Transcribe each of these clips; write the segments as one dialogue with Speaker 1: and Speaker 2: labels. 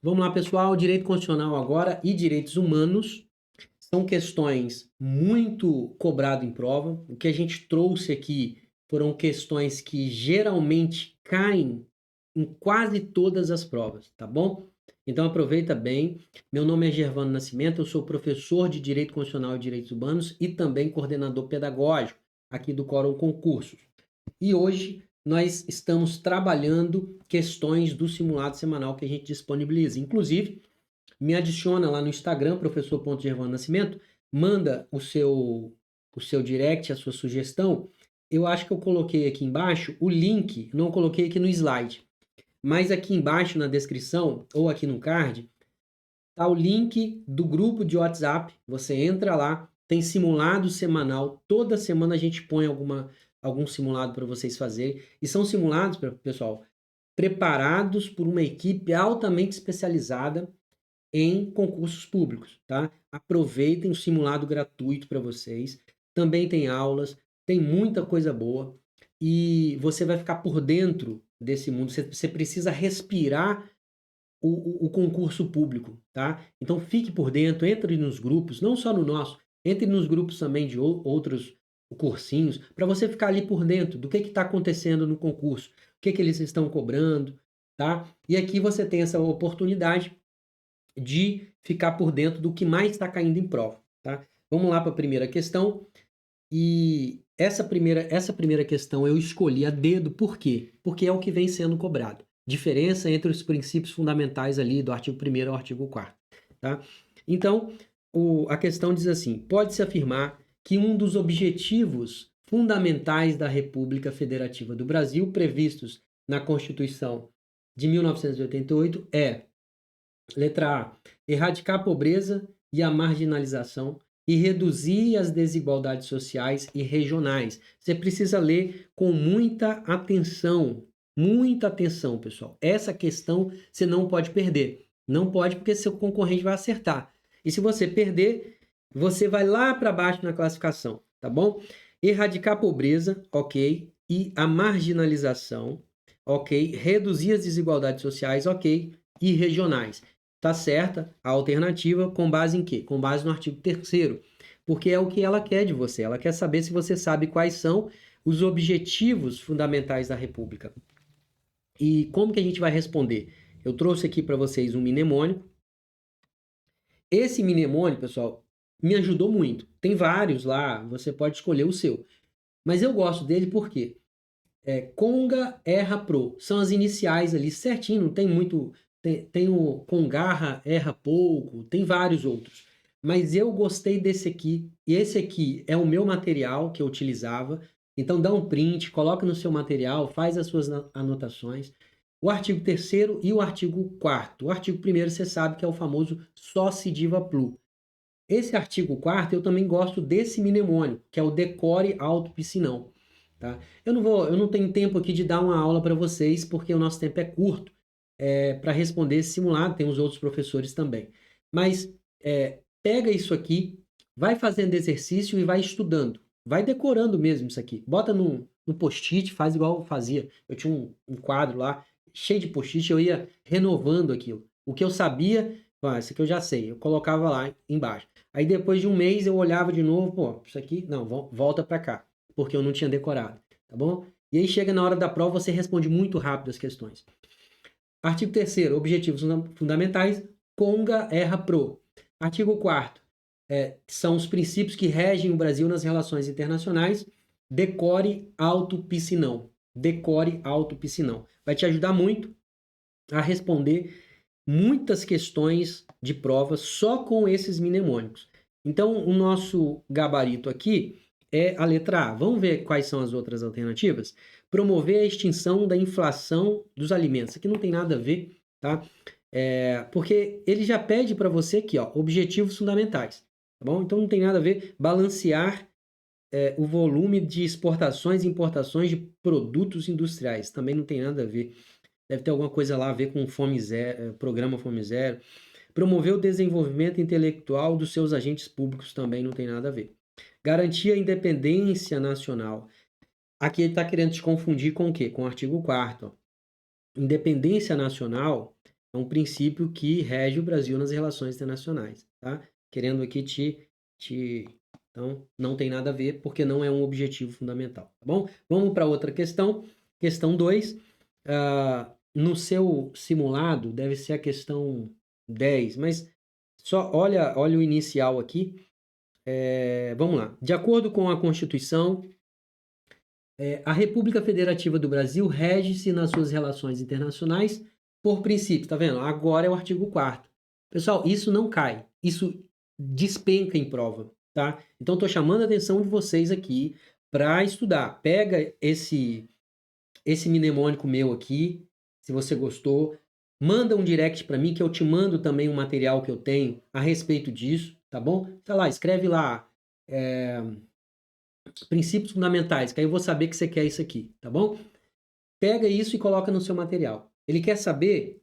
Speaker 1: Vamos lá, pessoal. Direito constitucional agora e direitos humanos são questões muito cobrado em prova. O que a gente trouxe aqui foram questões que geralmente caem em quase todas as provas, tá bom? Então aproveita bem. Meu nome é Gervano Nascimento, eu sou professor de Direito Constitucional e Direitos Humanos e também coordenador pedagógico aqui do Quorum Concursos. E hoje nós estamos trabalhando questões do simulado semanal que a gente disponibiliza. Inclusive, me adiciona lá no Instagram, professor.gervano Nascimento, manda o seu direct, a sua sugestão. Eu acho que eu coloquei aqui embaixo o link, não coloquei aqui no slide, mas aqui embaixo na descrição, ou aqui no card, tá o link do grupo de WhatsApp. Você entra lá, tem simulado semanal. Toda semana a gente põe algum simulado para vocês fazerem. E são simulados, pessoal, preparados por uma equipe altamente especializada em concursos públicos, tá? Aproveitem o simulado gratuito para vocês. Também tem aulas, tem muita coisa boa e você vai ficar por dentro desse mundo. Você precisa respirar o concurso público, tá? Então fique por dentro, entre nos grupos, não só no nosso, entre nos grupos também de outros cursinhos, para você ficar ali por dentro do que está acontecendo no concurso, o que eles estão cobrando, tá? E aqui você tem essa oportunidade de ficar por dentro do que mais está caindo em prova, tá? Vamos lá para a primeira questão. E essa primeira questão eu escolhi a dedo, por quê? Porque é o que vem sendo cobrado. Diferença entre os princípios fundamentais ali do artigo 1º ao artigo 4º, tá? Então, a questão diz assim: pode-se afirmar que um dos objetivos fundamentais da República Federativa do Brasil, previstos na Constituição de 1988, é, letra A, erradicar a pobreza e a marginalização e reduzir as desigualdades sociais e regionais. Você precisa ler com muita atenção, pessoal. Essa questão você não pode perder. Não pode, porque seu concorrente vai acertar. E se você perder, você vai lá para baixo na classificação, tá bom? Erradicar a pobreza, ok. E a marginalização, ok. Reduzir as desigualdades sociais, ok. E regionais. Tá certa a alternativa com base em quê? Com base no artigo 3º, porque é o que ela quer de você. Ela quer saber se você sabe quais são os objetivos fundamentais da República. E como que a gente vai responder? Eu trouxe aqui para vocês um mnemônico. Esse mnemônico, pessoal, me ajudou muito. Tem vários lá, você pode escolher o seu. Mas eu gosto dele porque Conga, Erra, Pro. São as iniciais ali certinho, não tem muito. Tem o Congarra, Erra Pouco, tem vários outros. Mas eu gostei desse aqui. E esse aqui é o meu material que eu utilizava. Então dá um print, coloca no seu material, faz as suas anotações. O artigo 3º e o artigo 4º. O artigo 1º você sabe que é o famoso Socidiva Plu. Esse artigo 4º eu também gosto desse mnemônico, que é o Decore Auto Piscinão. Tá? Eu não tenho tempo aqui de dar uma aula para vocês, porque o nosso tempo é curto para responder esse simulado, tem os outros professores também. Mas pega isso aqui, vai fazendo exercício e vai estudando. Vai decorando mesmo isso aqui. Bota no post-it, faz igual eu fazia. Eu tinha um quadro lá, cheio de post-it, eu ia renovando aquilo. O que eu sabia, isso aqui eu já sei, eu colocava lá embaixo. Aí depois de um mês eu olhava de novo, pô, isso aqui, não, volta para cá, porque eu não tinha decorado, tá bom? E aí chega na hora da prova, você responde muito rápido as questões. Artigo 3º, objetivos fundamentais, Conga, Erra, Pro. Artigo 4º, são os princípios que regem o Brasil nas relações internacionais, decore, auto, piscinão. Decore, auto, piscinão. Vai te ajudar muito a responder muitas questões de prova só com esses mnemônicos. Então, o nosso gabarito aqui é a letra A. Vamos ver quais são as outras alternativas? Promover a extinção da inflação dos alimentos. Isso aqui não tem nada a ver, tá? Porque ele já pede para você aqui, ó, objetivos fundamentais, tá bom? Então não tem nada a ver. Balancear o volume de exportações e importações de produtos industriais. Também não tem nada a ver. Deve ter alguma coisa lá a ver com Fome Zero, programa Fome Zero. Promover o desenvolvimento intelectual dos seus agentes públicos também não tem nada a ver. Garantir a independência nacional. Aqui ele está querendo te confundir com o quê? Com o artigo 4º. Independência nacional É um princípio que rege o Brasil nas relações internacionais, tá? Querendo aqui Então, não tem nada a ver, porque não é um objetivo fundamental, tá bom? Vamos para outra questão. Questão 2. No seu simulado, deve ser a questão 10, mas só olha o inicial aqui. Vamos lá. De acordo com a Constituição, a República Federativa do Brasil rege-se nas suas relações internacionais por princípios, tá vendo? Agora é o artigo 4º. Pessoal, isso não cai, isso despenca em prova, tá? Então, estou chamando a atenção de vocês aqui para estudar. Pega esse mnemônico meu aqui, se você gostou, manda um direct para mim que eu te mando também um material que eu tenho a respeito disso, tá bom? Tá lá, escreve lá, princípios fundamentais, que aí eu vou saber que você quer isso aqui, tá bom? Pega isso e coloca no seu material. Ele quer saber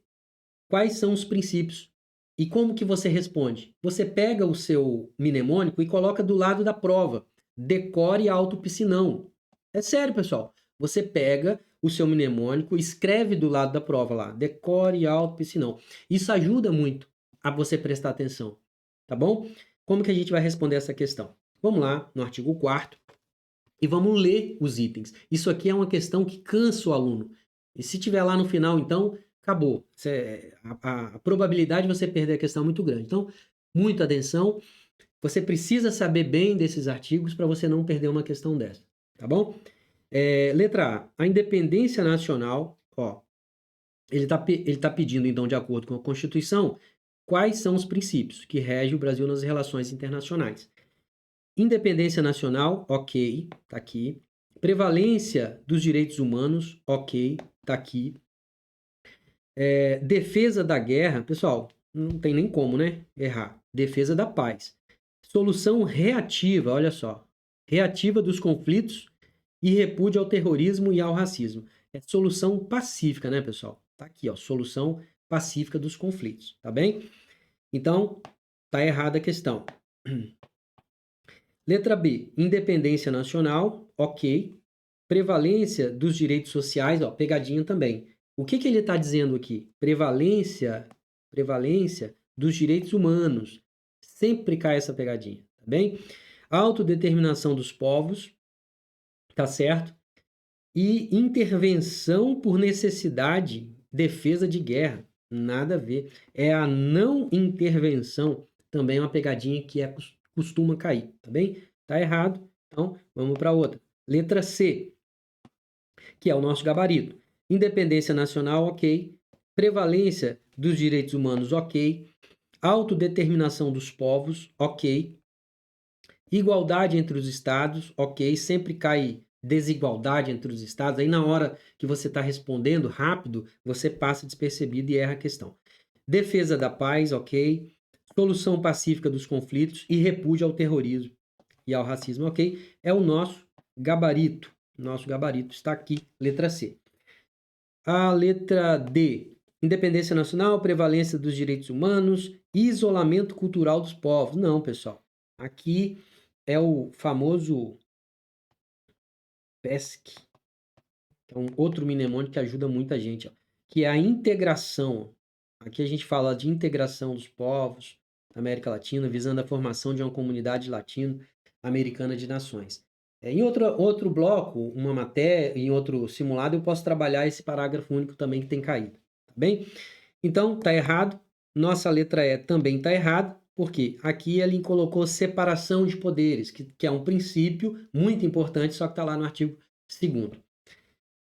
Speaker 1: quais são os princípios e como que você responde. Você pega o seu mnemônico e coloca do lado da prova. Decore alto piscinão. É sério, pessoal. Você pega o seu mnemônico, escreve do lado da prova lá. Decore alto piscinão. Isso ajuda muito a você prestar atenção, tá bom? Como que a gente vai responder essa questão? Vamos lá, no artigo 4º. E vamos ler os itens. Isso aqui é uma questão que cansa o aluno. E se tiver lá no final, então, acabou. A probabilidade de você perder a questão é muito grande. Então, muita atenção. Você precisa saber bem desses artigos para você não perder uma questão dessa. Tá bom? Letra A. A independência nacional, ó, ele tá pedindo, então, de acordo com a Constituição, quais são os princípios que regem o Brasil nas relações internacionais. Independência nacional, ok, tá aqui. Prevalência dos direitos humanos, ok, tá aqui. Defesa da guerra, pessoal, não tem nem como, né? Errar. Defesa da paz. Solução reativa, olha só. Reativa dos conflitos e repúdio ao terrorismo e ao racismo. É solução pacífica, né, pessoal? Tá aqui, ó, solução pacífica dos conflitos, tá bem? Então, tá errada a questão. Letra B, independência nacional, ok. Prevalência dos direitos sociais, ó, pegadinha também. O que ele está dizendo aqui? Prevalência dos direitos humanos. Sempre cai essa pegadinha, tá bem? Autodeterminação dos povos, tá certo? E intervenção por necessidade, defesa de guerra, nada a ver. É a não intervenção, também é uma pegadinha que costuma cair, tá bem? Tá errado, então vamos para outra. Letra C, que é o nosso gabarito. Independência nacional, ok. Prevalência dos direitos humanos, ok. Autodeterminação dos povos, ok. Igualdade entre os estados, ok. Sempre cai desigualdade entre os estados. Aí na hora que você está respondendo rápido, você passa despercebido e erra a questão. Defesa da paz, ok. Solução pacífica dos conflitos e repúdio ao terrorismo e ao racismo, ok? É o nosso gabarito. Nosso gabarito está aqui, letra C. A letra D. Independência nacional, prevalência dos direitos humanos, isolamento cultural dos povos. Não, pessoal. Aqui é o famoso PESC, que é um outro mnemônico que ajuda muita gente, ó, que é a integração. Aqui a gente fala de integração dos povos da América Latina, visando a formação de uma comunidade latino-americana de nações. Em outro bloco, uma matéria, em outro simulado, eu posso trabalhar esse parágrafo único também que tem caído. Tá bem? Então, tá errado. Nossa letra E também tá errada, porque aqui ele colocou separação de poderes, que é um princípio muito importante, só que está lá no artigo 2º.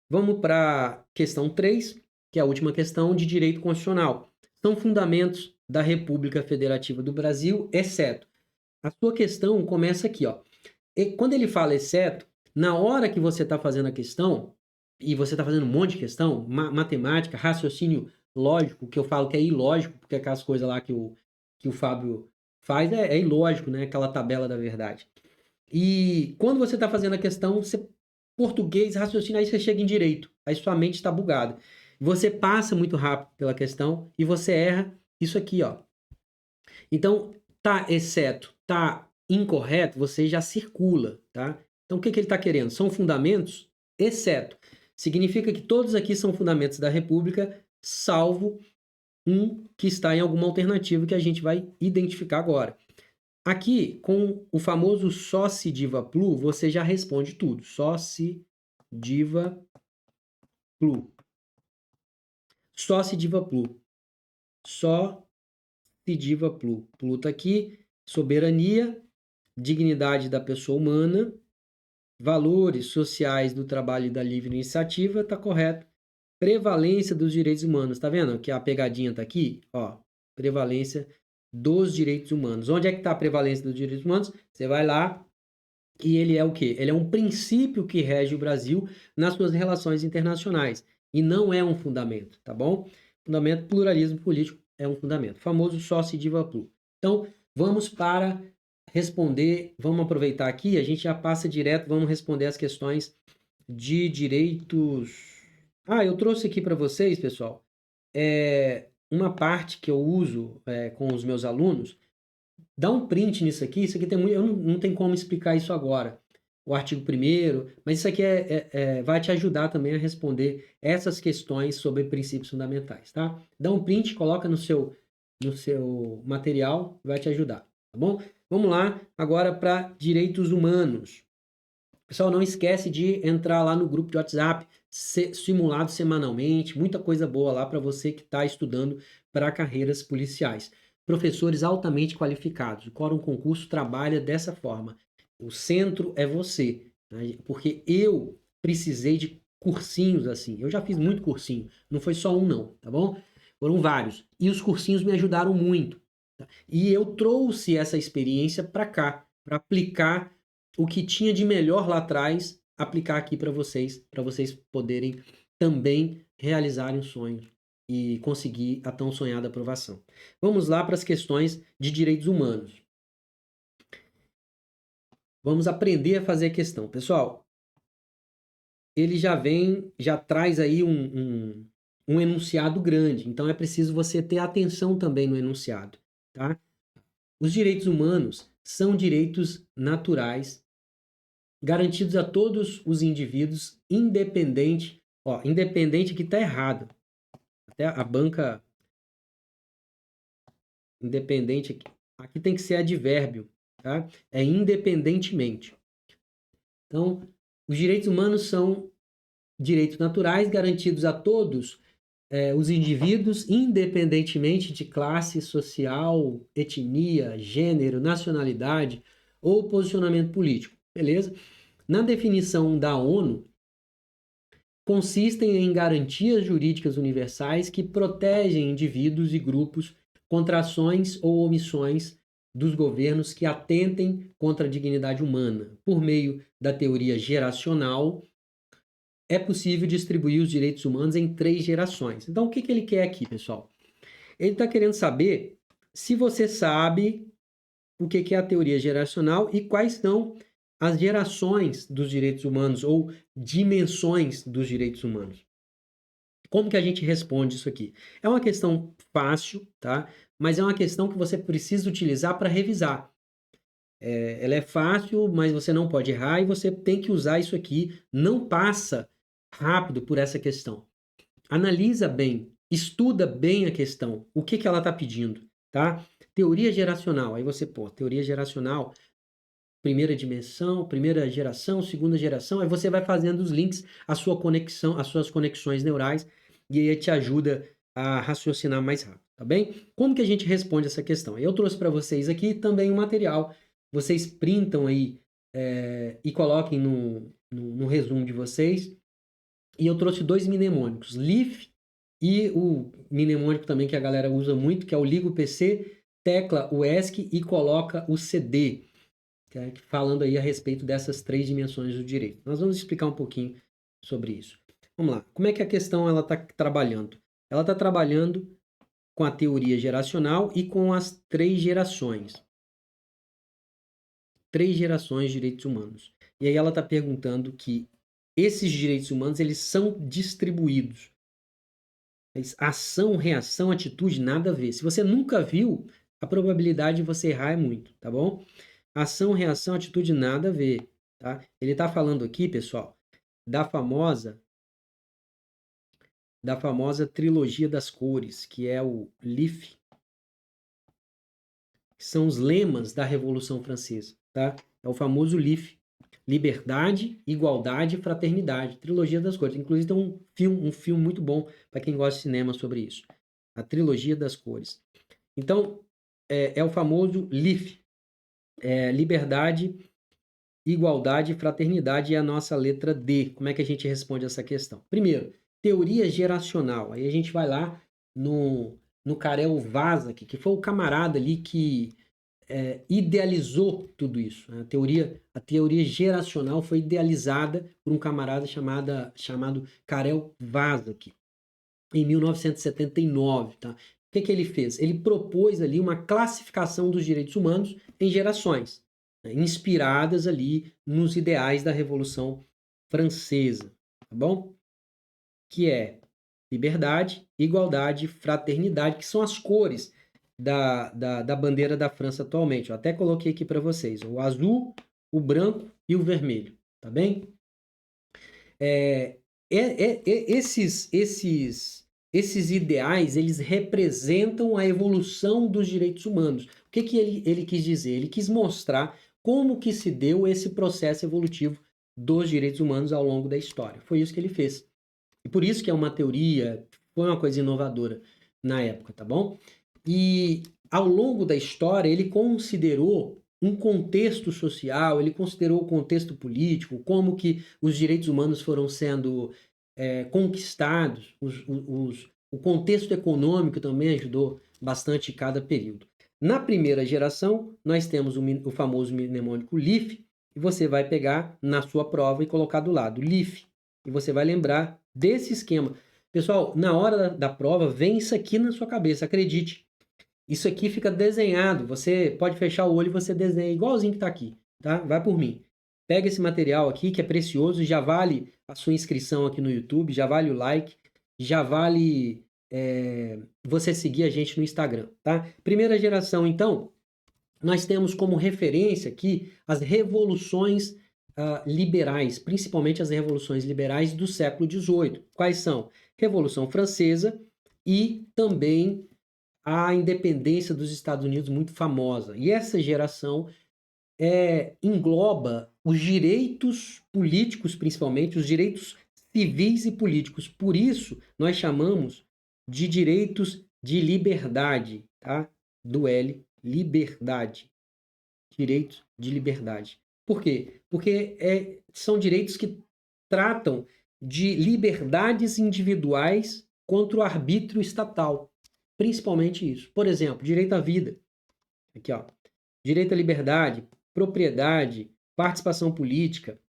Speaker 1: Vamos para a questão 3, que é a última questão de direito constitucional. São fundamentos da República Federativa do Brasil, exceto. A sua questão começa aqui, ó. E quando ele fala exceto, na hora que você está fazendo a questão, e você está fazendo um monte de questão, matemática, raciocínio lógico, que eu falo que é ilógico, porque aquelas coisas lá que o Fábio faz é ilógico, né? Aquela tabela da verdade. E quando você está fazendo a questão, você português, raciocínio, aí você chega em direito. Aí sua mente está bugada. Você passa muito rápido pela questão e você erra isso aqui, ó. Então, tá exceto, tá incorreto, você já circula, tá? Então, o que ele está querendo? São fundamentos, exceto. Significa que todos aqui são fundamentos da República, salvo um que está em alguma alternativa que a gente vai identificar agora. Aqui, com o famoso Sóci Diva Plu, você já responde tudo. Sóci Diva Plu. Sóci Diva Plu. Sóci Diva Plu. Plu tá aqui. Soberania, dignidade da pessoa humana, valores sociais do trabalho e da livre iniciativa, tá correto. Prevalência dos direitos humanos. Tá vendo que a pegadinha tá aqui? Ó, prevalência dos direitos humanos. Onde é que está a prevalência dos direitos humanos? Você vai lá e ele é o quê? Ele é um princípio que rege o Brasil nas suas relações internacionais e não é um fundamento, tá bom? Fundamento, pluralismo político é um fundamento. O famoso Sócio Diva Plu. Então, vamos para responder, vamos aproveitar aqui, a gente já passa direto, vamos responder as questões de direitos. Eu trouxe aqui para vocês, pessoal, uma parte que eu uso com os meus alunos. Dá um print nisso aqui, isso aqui tem muito, eu não tem como explicar isso agora, o artigo 1º, mas isso aqui vai te ajudar também a responder essas questões sobre princípios fundamentais, tá? Dá um print, coloca no seu material, vai te ajudar, tá bom? Vamos lá, agora para direitos humanos. Pessoal, não esquece de entrar lá no grupo de WhatsApp, simulado semanalmente, muita coisa boa lá para você que está estudando para carreiras policiais. Professores altamente qualificados. O Quórum Concurso trabalha dessa forma. O centro é você, né? Porque eu precisei de cursinhos assim. Eu já fiz muito cursinho, não foi só um não, tá bom? Foram vários. E os cursinhos me ajudaram muito. Tá? E eu trouxe essa experiência para cá, para aplicar o que tinha de melhor lá atrás, aplicar aqui para vocês poderem também realizarem o sonho e conseguir a tão sonhada aprovação. Vamos lá para as questões de direitos humanos. Vamos aprender a fazer a questão. Pessoal, ele já traz aí um enunciado grande, então é preciso você ter atenção também no enunciado, tá? Os direitos humanos são direitos naturais garantidos a todos os indivíduos, independente aqui está errado. Até a banca independente aqui tem que ser advérbio, tá? É independentemente. Então, os direitos humanos são direitos naturais garantidos a todos os indivíduos, independentemente de classe social, etnia, gênero, nacionalidade ou posicionamento político. Beleza? Na definição da ONU, consistem em garantias jurídicas universais que protegem indivíduos e grupos contra ações ou omissões dos governos que atentem contra a dignidade humana. Por meio da teoria geracional, é possível distribuir os direitos humanos em 3 gerações. Então, o que ele quer aqui, pessoal? Ele está querendo saber se você sabe o que é a teoria geracional e quais são as gerações dos direitos humanos ou dimensões dos direitos humanos. Como que a gente responde isso aqui? É uma questão fácil, tá? Mas é uma questão que você precisa utilizar para revisar. Ela é fácil, mas você não pode errar e você tem que usar isso aqui. Não passa rápido por essa questão. Analisa bem, estuda bem a questão. O que ela está pedindo, tá? Teoria geracional. Aí você, teoria geracional, primeira dimensão, primeira geração, segunda geração. Aí você vai fazendo os links, a sua conexão, as suas conexões neurais e aí te ajuda a raciocinar mais rápido, tá bem? Como que a gente responde essa questão? Eu trouxe para vocês aqui também um material. Vocês printam aí e coloquem no resumo de vocês. E eu trouxe 2 mnemônicos, LIF e o mnemônico também que a galera usa muito, que é o liga o PC, tecla o ESC e coloca o CD, falando aí a respeito dessas 3 dimensões do direito. Nós vamos explicar um pouquinho sobre isso. Vamos lá. Como é que a questão ela está trabalhando? Ela está trabalhando com a teoria geracional e com as 3 gerações. 3 gerações de direitos humanos. E aí ela está perguntando que esses direitos humanos eles são distribuídos. Ação, reação, atitude, nada a ver. Se você nunca viu, a probabilidade de você errar é muito, tá bom? Ação, reação, atitude, nada a ver, tá? Ele está falando aqui, pessoal, da famosa da famosa trilogia das cores, que é o LIF, que são os lemas da Revolução Francesa, tá? É o famoso LIF, Liberdade, Igualdade e Fraternidade, trilogia das cores. Inclusive tem um filme muito bom para quem gosta de cinema sobre isso, a trilogia das cores. Então, é o famoso LIF, Liberdade, Igualdade e Fraternidade, é a nossa letra D. Como é que a gente responde essa questão? Primeiro, teoria geracional. Aí a gente vai lá no Karel Vazak, que foi o camarada ali que idealizou tudo isso. A teoria geracional foi idealizada por um camarada chamado Karel Vazak, em 1979. Tá? O que ele fez? Ele propôs ali uma classificação dos direitos humanos em gerações, né, inspiradas ali nos ideais da Revolução Francesa, tá bom? Que é liberdade, igualdade, fraternidade, que são as cores da bandeira da França atualmente. Eu até coloquei aqui para vocês, o azul, o branco e o vermelho, tá bem? Esses ideais, eles representam a evolução dos direitos humanos. O que ele quis dizer? Ele quis mostrar como que se deu esse processo evolutivo dos direitos humanos ao longo da história. Foi isso que ele fez. E por isso que é uma teoria, foi uma coisa inovadora na época, tá bom? E ao longo da história, ele considerou um contexto social, ele considerou o contexto político, como que os direitos humanos foram sendo conquistados, o contexto econômico também ajudou bastante em cada período. Na primeira geração, nós temos o famoso mnemônico LIF, e você vai pegar na sua prova e colocar do lado LIF, e você vai lembrar desse esquema. Pessoal, na hora da prova, vem isso aqui na sua cabeça, acredite. Isso aqui fica desenhado, você pode fechar o olho e você desenha igualzinho que está aqui, tá? Vai por mim. Pega esse material aqui que é precioso, já vale a sua inscrição aqui no YouTube, já vale o like, já vale você seguir a gente no Instagram, tá? Primeira geração, então, nós temos como referência aqui as revoluções liberais, principalmente as revoluções liberais do século XVIII. Quais são? Revolução Francesa e também a independência dos Estados Unidos, muito famosa. E essa geração engloba os direitos políticos, principalmente, os direitos civis e políticos. Por isso, nós chamamos de direitos de liberdade, tá? Do L, liberdade. Direitos de liberdade. Por quê? Porque são direitos que tratam de liberdades individuais contra o arbítrio estatal. Principalmente isso. Por exemplo, direito à vida. Aqui, ó. Direito à liberdade, propriedade, participação política.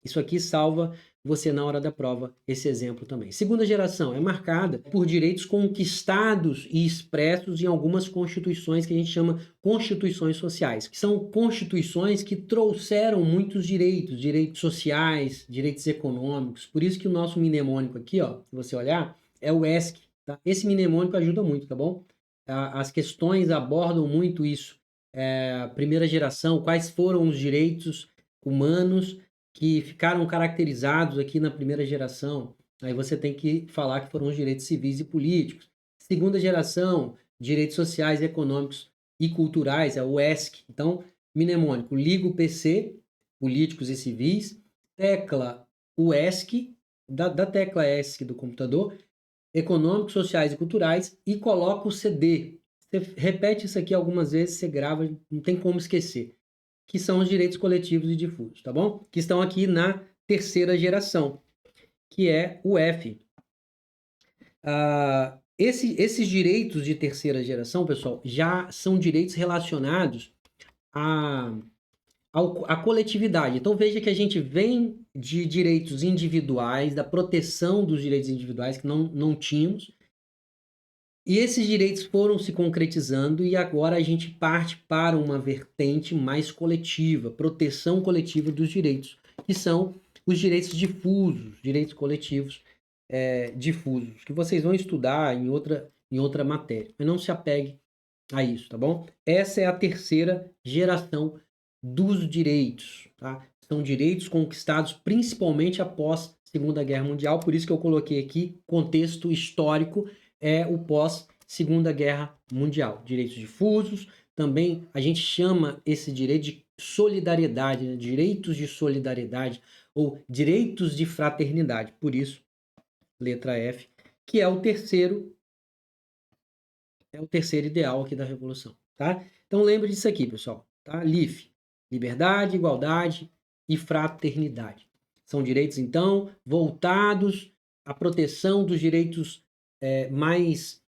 Speaker 1: Isso aqui salva você na hora da prova, esse exemplo também. Segunda geração é marcada por direitos conquistados e expressos em algumas constituições que a gente chama constituições sociais, que são constituições que trouxeram muitos direitos sociais, direitos econômicos. Por isso que o nosso mnemônico aqui, ó, se você olhar, é o ESC. Tá? Esse mnemônico ajuda muito, tá bom? As questões abordam muito isso. Primeira geração, quais foram os direitos humanos que ficaram caracterizados aqui na primeira geração. Aí você tem que falar que foram os direitos civis e políticos. Segunda geração, direitos sociais, econômicos e culturais, é o ESC. Então, mnemônico, liga o PC, políticos e civis, tecla o ESC, da tecla ESC do computador, econômicos, sociais e culturais, e coloca o CD. Você repete isso aqui algumas vezes, você grava, não tem como esquecer. Que são os direitos coletivos e difusos, tá bom? Que estão aqui na terceira geração, que é o F. Esses direitos de terceira geração, pessoal, já são direitos relacionados à coletividade. Então veja que a gente vem de direitos individuais, da proteção dos direitos individuais que não tínhamos, e esses direitos foram se concretizando e agora a gente parte para uma vertente mais coletiva, proteção coletiva dos direitos, que são os direitos difusos, direitos coletivos difusos, que vocês vão estudar em outra matéria. Mas não se apegue a isso, tá bom? Essa é a terceira geração dos direitos, tá? São direitos conquistados principalmente após Segunda Guerra Mundial, por isso que eu coloquei aqui, contexto histórico é o pós-Segunda Guerra Mundial. Direitos difusos, também a gente chama esse direito de solidariedade, né? Direitos de solidariedade ou direitos de fraternidade. Por isso, letra F, que é o terceiro ideal aqui da Revolução, tá? Então lembre disso aqui, pessoal, tá? LIF, liberdade, igualdade e fraternidade. São direitos, então, voltados à proteção dos direitos mais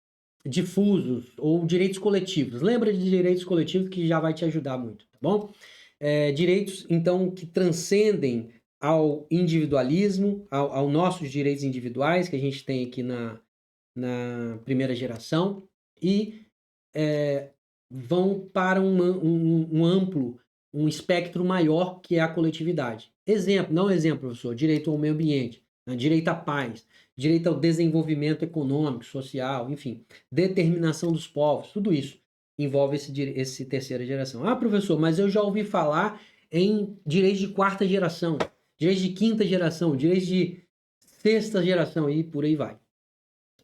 Speaker 1: difusos ou direitos coletivos. Lembra de direitos coletivos que já vai te ajudar muito, tá bom? Direitos, então, que transcendem ao individualismo, ao nossos direitos individuais que a gente tem aqui na primeira geração e vão para um amplo, um espectro maior que é a coletividade. Exemplo, não exemplo, professor, direito ao meio ambiente, né? Direito à paz, direito ao desenvolvimento econômico, social, enfim, determinação dos povos, tudo isso envolve esse terceira geração. Ah, professor, mas eu já ouvi falar em direitos de quarta geração, direitos de quinta geração, direitos de sexta geração e por aí vai.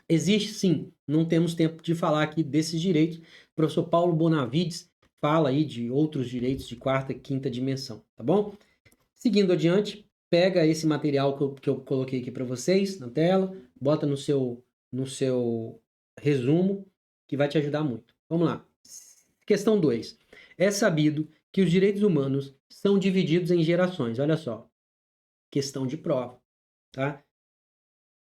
Speaker 1: Existe sim, não temos tempo de falar aqui desses direitos. O professor Paulo Bonavides fala aí de outros direitos de quarta e quinta dimensão, tá bom? Seguindo adiante, pega esse material que eu coloquei aqui para vocês na tela, bota no seu resumo, que vai te ajudar muito. Vamos lá. Questão 2. É sabido que os direitos humanos são divididos em gerações. Olha só. Questão de prova, tá?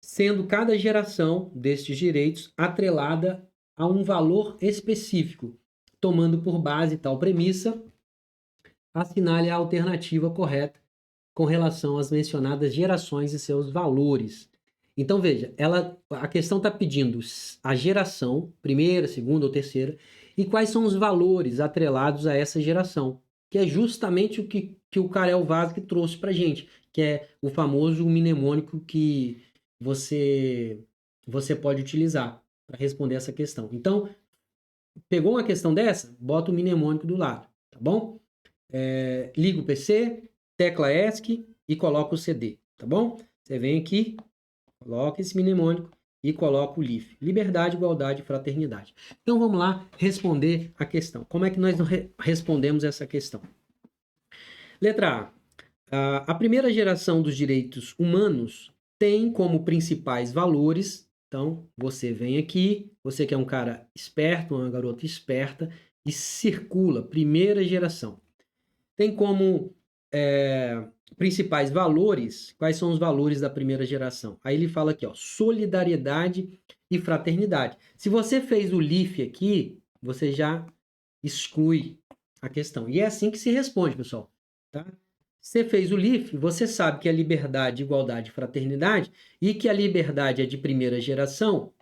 Speaker 1: Sendo cada geração destes direitos atrelada a um valor específico, tomando por base tal premissa, assinale a alternativa correta com relação às mencionadas gerações e seus valores. Então, veja, a questão está pedindo a geração, primeira, segunda ou terceira, e quais são os valores atrelados a essa geração, que é justamente o que o Karel Vaz trouxe para a gente, que é o famoso mnemônico que você pode utilizar para responder essa questão. Então, pegou uma questão dessa? Bota o mnemônico do lado, tá bom? Liga o PC, tecla ESC e coloca o CD, tá bom? Você vem aqui, coloca esse mnemônico e coloca o LIF. Liberdade, igualdade e fraternidade. Então, vamos lá responder a questão. Como é que nós respondemos essa questão? Letra A. A primeira geração dos direitos humanos tem como principais valores. Então, você vem aqui, você que é um cara esperto, uma garota esperta, e circula, primeira geração. Tem como principais valores, quais são os valores da primeira geração? Aí ele fala aqui, ó, solidariedade e fraternidade. Se você fez o LIF aqui, você já exclui a questão. E é assim que se responde, pessoal, tá? Você fez o LIF, você sabe que é liberdade, igualdade e fraternidade, e que a liberdade é de primeira geração,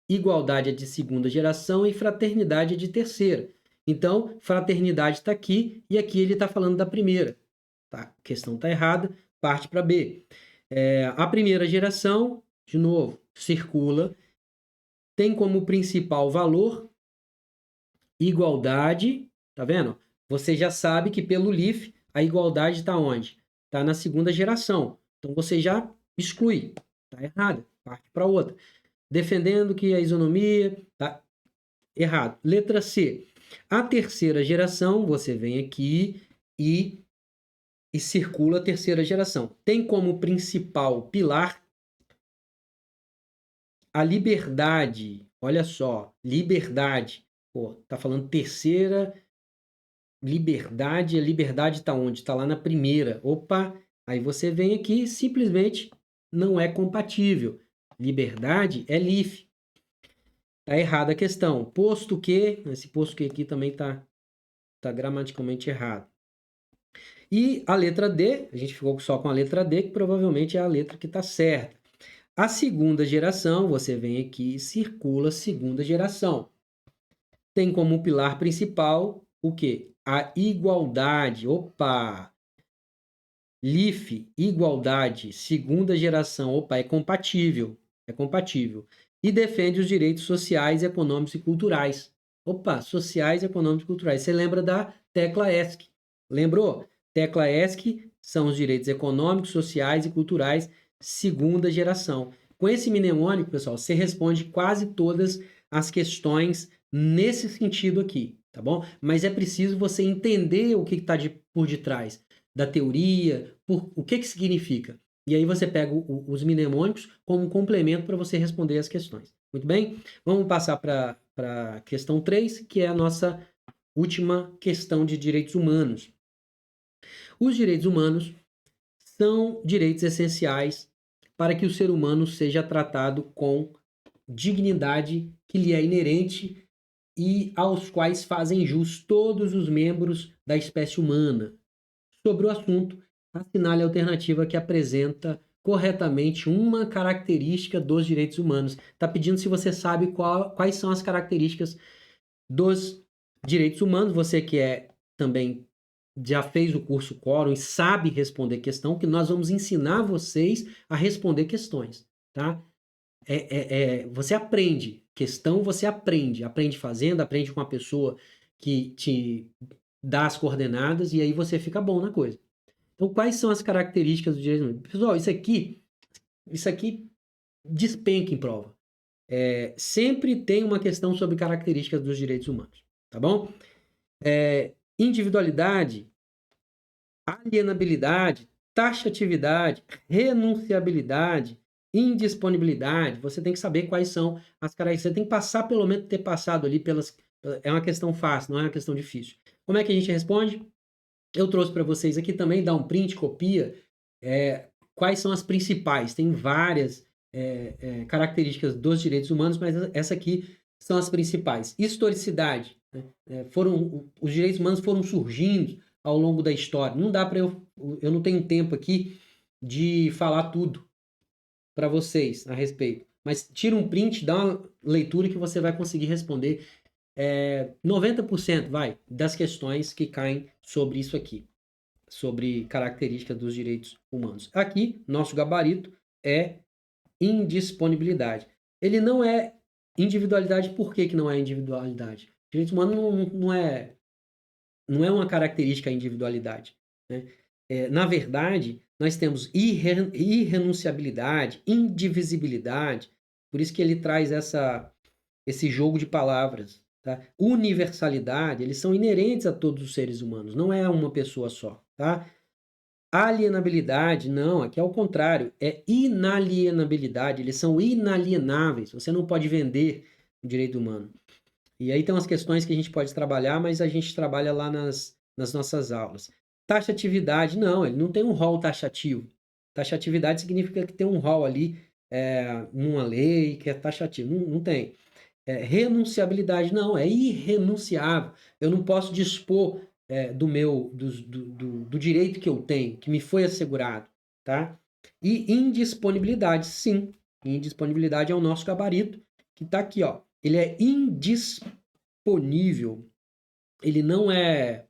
Speaker 1: igualdade é de segunda geração e fraternidade é de terceira. Então, fraternidade está aqui e aqui ele está falando da primeira. Tá? A questão está errada, parte para B. A primeira geração, de novo, circula, tem como principal valor igualdade, tá vendo? Você já sabe que pelo LIF a igualdade está onde? Está na segunda geração. Então você já exclui, está errada, parte para outra. Defendendo que a isonomia, tá errado. Letra C. A terceira geração, você vem aqui e circula a terceira geração. Tem como principal pilar a liberdade. Olha só, liberdade. Pô, tá falando terceira liberdade. A liberdade tá onde? Tá lá na primeira. Opa, aí você vem aqui e simplesmente não é compatível. Liberdade é LIF. Tá errada a questão. Posto que, esse posto que aqui também tá gramaticalmente errado. E a letra D, a gente ficou só com a letra D, que provavelmente é a letra que está certa. A segunda geração, você vem aqui e circula a segunda geração. Tem como pilar principal o quê? A igualdade. Opa! LIF, igualdade, segunda geração. Opa, é compatível. É compatível. E defende os direitos sociais, econômicos e culturais. Opa, sociais, econômicos e culturais. Você lembra da tecla ESC? Lembrou? Tecla ESC são os direitos econômicos, sociais e culturais segunda geração. Com esse mnemônico, pessoal, você responde quase todas as questões nesse sentido aqui, tá bom? Mas é preciso você entender o que está por detrás da teoria, o que significa. E aí você pega os mnemônicos como um complemento para você responder as questões. Muito bem? Vamos passar para a questão 3, que é a nossa última questão de direitos humanos. Os direitos humanos são direitos essenciais para que o ser humano seja tratado com dignidade que lhe é inerente e aos quais fazem jus todos os membros da espécie humana. Sobre o assunto, assinale a alternativa que apresenta corretamente uma característica dos direitos humanos. Está pedindo se você sabe quais são as características dos direitos humanos. Você que também já fez o curso Quórum e sabe responder questão, que nós vamos ensinar vocês a responder questões, tá? Você aprende. Questão você aprende fazendo, aprende com a pessoa que te dá as coordenadas e aí você fica bom na coisa. Então, quais são as características do direito humano? Pessoal, isso aqui despenca em prova. Sempre tem uma questão sobre características dos direitos humanos, tá bom? Individualidade, alienabilidade, taxatividade, renunciabilidade, indisponibilidade. Você tem que saber quais são as características. Você tem que passar, pelo menos, ter passado ali pelas. É uma questão fácil, não é uma questão difícil. Como é que a gente responde? Eu trouxe para vocês aqui também, dá um print, copia. Quais são as principais? Tem várias características dos direitos humanos, mas essa aqui são as principais. Historicidade. Né? Os direitos humanos foram surgindo ao longo da história. Não dá para eu não tenho tempo aqui de falar tudo para vocês a respeito. Mas tira um print, dá uma leitura que você vai conseguir responder 90% das questões que caem sobre isso aqui, sobre características dos direitos humanos. Aqui, nosso gabarito é indisponibilidade. Ele não é individualidade. Por que não é individualidade? Direitos humanos não é uma característica a individualidade. Né? Na verdade, nós temos irrenunciabilidade, indivisibilidade, por isso que ele traz esse jogo de palavras. Tá? Universalidade, eles são inerentes a todos os seres humanos, não é uma pessoa só. Tá? Alienabilidade, não, aqui é o contrário, é inalienabilidade, eles são inalienáveis, você não pode vender o direito humano. E aí tem umas questões que a gente pode trabalhar, mas a gente trabalha lá nas nossas aulas. Taxatividade, não, ele não tem um rol taxativo. Taxatividade significa que tem um rol ali numa lei que é taxativo. Não tem. Renunciabilidade, não, é irrenunciável. Eu não posso dispor do direito que eu tenho, que me foi assegurado. Tá? E indisponibilidade, sim. Indisponibilidade é o nosso gabarito, que está aqui, ó. Ele é indisponível. Ele não é...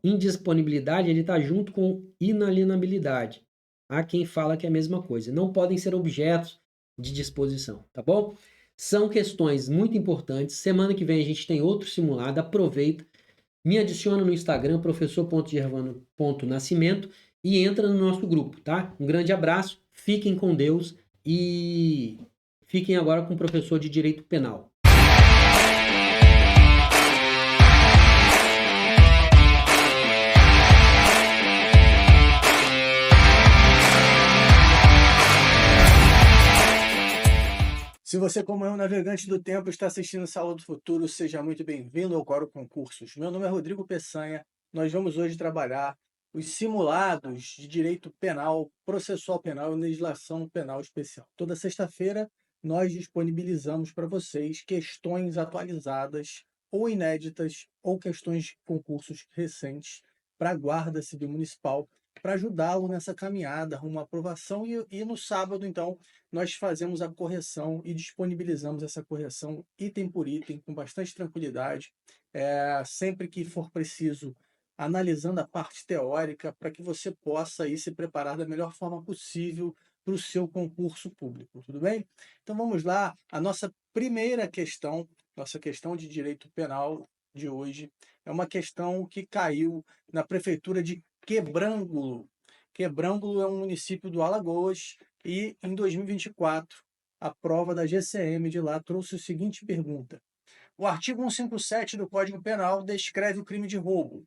Speaker 1: indisponibilidade, ele está junto com inalienabilidade. Há quem fala que é a mesma coisa. Não podem ser objetos de disposição, tá bom? São questões muito importantes. Semana que vem a gente tem outro simulado. Aproveita. Me adiciona no Instagram, professor.gervano.nascimento e entra no nosso grupo, tá? Um grande abraço. Fiquem com Deus e fiquem agora com o professor de Direito Penal.
Speaker 2: Se você, como é um navegante do tempo, está assistindo essa aula do futuro, seja muito bem-vindo ao Quórum Concursos. Meu nome é Rodrigo Peçanha. Nós vamos hoje trabalhar os simulados de direito penal, processual penal e legislação penal especial. Toda sexta-feira, nós disponibilizamos para vocês questões atualizadas ou inéditas ou questões de concursos recentes para a Guarda Civil Municipal, para ajudá-lo nessa caminhada rumo à aprovação. E no sábado, então, nós fazemos a correção e disponibilizamos essa correção item por item, com bastante tranquilidade, sempre que for preciso, analisando a parte teórica, para que você possa aí se preparar da melhor forma possível para o seu concurso público, tudo bem? Então vamos lá, a nossa primeira questão, nossa questão de direito penal de hoje, é uma questão que caiu na prefeitura de Quebrangulo. Quebrangulo é um município do Alagoas e, em 2024, a prova da GCM de lá trouxe a seguinte pergunta. O artigo 157 do Código Penal descreve o crime de roubo.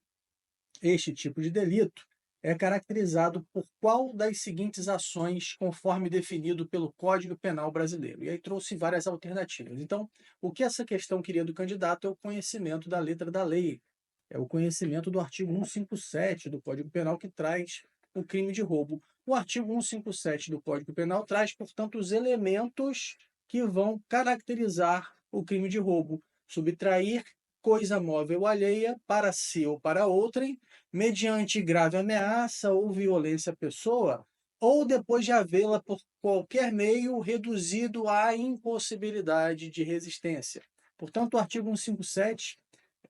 Speaker 2: Este tipo de delito é caracterizado por qual das seguintes ações, conforme definido pelo Código Penal brasileiro? E aí trouxe várias alternativas. Então, o que essa questão queria do candidato é o conhecimento da letra da lei, é o conhecimento do artigo 157 do Código Penal que traz o crime de roubo. O artigo 157 do Código Penal traz, portanto, os elementos que vão caracterizar o crime de roubo: subtrair coisa móvel alheia para si ou para outrem, mediante grave ameaça ou violência à pessoa, ou depois de havê-la por qualquer meio reduzido à impossibilidade de resistência. Portanto, o artigo 157,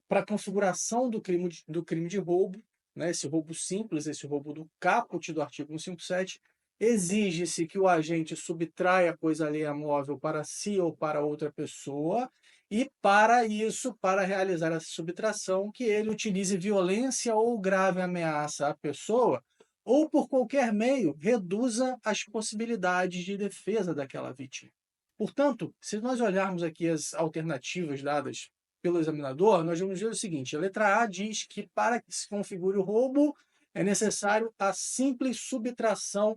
Speaker 2: para a configuração do crime de roubo, né, esse roubo simples, esse roubo do caput do artigo 157, exige-se que o agente subtraia coisa alheia móvel para si ou para outra pessoa, e para isso, para realizar essa subtração, que ele utilize violência ou grave ameaça à pessoa, ou por qualquer meio reduza as possibilidades de defesa daquela vítima. Portanto, se nós olharmos aqui as alternativas dadas pelo examinador, nós vamos ver o seguinte: a letra A diz que para que se configure o roubo é necessário a simples subtração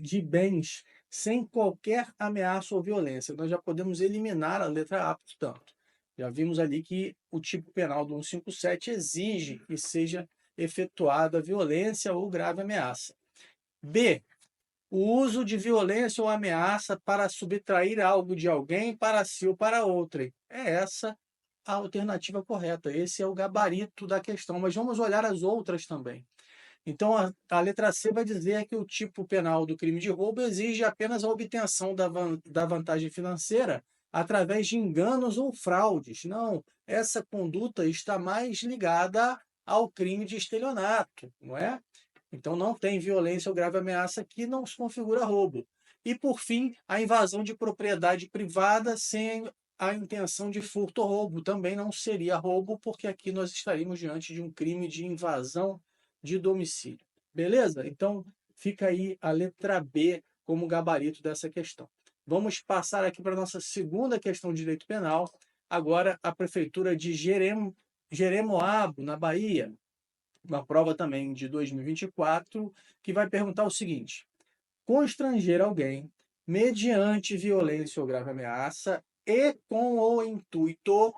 Speaker 2: de bens sem qualquer ameaça ou violência. Nós já podemos eliminar a letra A, portanto. Já vimos ali que o tipo penal do 157 exige que seja efetuada violência ou grave ameaça. B, o uso de violência ou ameaça para subtrair algo de alguém para si ou para outrem. É essa a alternativa correta. Esse é o gabarito da questão. Mas vamos olhar as outras também. Então, a letra C vai dizer que o tipo penal do crime de roubo exige apenas a obtenção da vantagem financeira através de enganos ou fraudes. Não, essa conduta está mais ligada ao crime de estelionato, não é? Então, não tem violência ou grave ameaça que não se configura roubo. E, por fim, a invasão de propriedade privada sem a intenção de furto ou roubo também não seria roubo, porque aqui nós estaríamos diante de um crime de invasão de domicílio. Beleza? Então, fica aí a letra B como gabarito dessa questão. Vamos passar aqui para a nossa segunda questão de direito penal. Agora, a prefeitura de Jeremoabo, na Bahia, uma prova também de 2024, que vai perguntar o seguinte: constranger alguém mediante violência ou grave ameaça e com o intuito,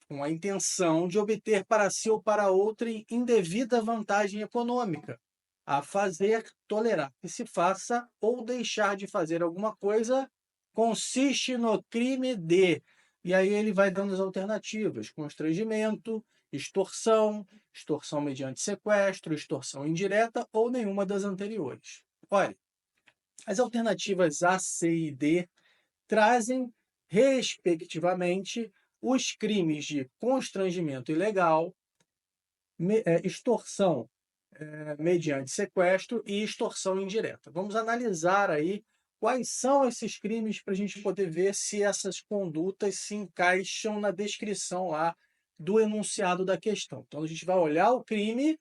Speaker 2: com a intenção de obter para si ou para outrem indevida vantagem econômica, a fazer, tolerar que se faça ou deixar de fazer alguma coisa, consiste no crime de. E aí ele vai dando as alternativas: constrangimento, extorsão, extorsão mediante sequestro, extorsão indireta ou nenhuma das anteriores. Olha, as alternativas A, C e D trazem, respectivamente, os crimes de constrangimento ilegal, extorsão mediante sequestro e extorsão indireta. Vamos analisar aí quais são esses crimes para a gente poder ver se essas condutas se encaixam na descrição lá do enunciado da questão. Então, a gente vai olhar o crime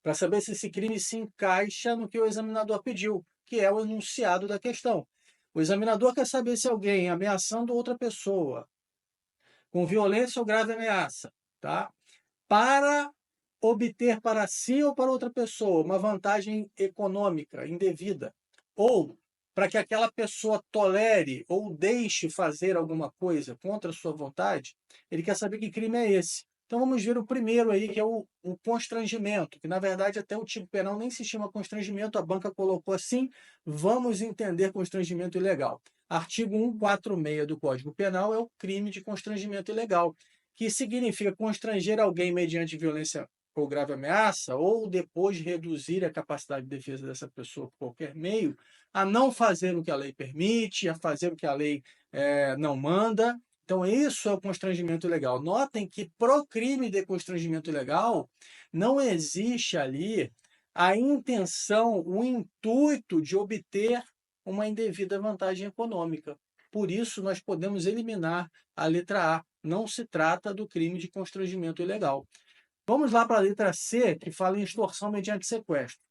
Speaker 2: para saber se esse crime se encaixa no que o examinador pediu, que é o enunciado da questão. O examinador quer saber se alguém ameaçando outra pessoa, com violência ou grave ameaça, tá? Para obter para si ou para outra pessoa uma vantagem econômica indevida, ou para que aquela pessoa tolere ou deixe fazer alguma coisa contra a sua vontade, ele quer saber que crime é esse. Então vamos ver o primeiro aí, que é o constrangimento, que na verdade até o tipo penal nem se chama constrangimento, a banca colocou assim, vamos entender constrangimento ilegal. Artigo 146 do Código Penal é o crime de constrangimento ilegal, que significa constranger alguém mediante violência ou grave ameaça, ou depois reduzir a capacidade de defesa dessa pessoa por qualquer meio, a não fazer o que a lei permite, a fazer o que a lei não manda. Então, isso é o constrangimento ilegal. Notem que pro crime de constrangimento ilegal não existe ali a intenção, o intuito de obter uma indevida vantagem econômica. Por isso, nós podemos eliminar a letra A. Não se trata do crime de constrangimento ilegal. Vamos lá para a letra C, que fala em extorsão mediante sequestro.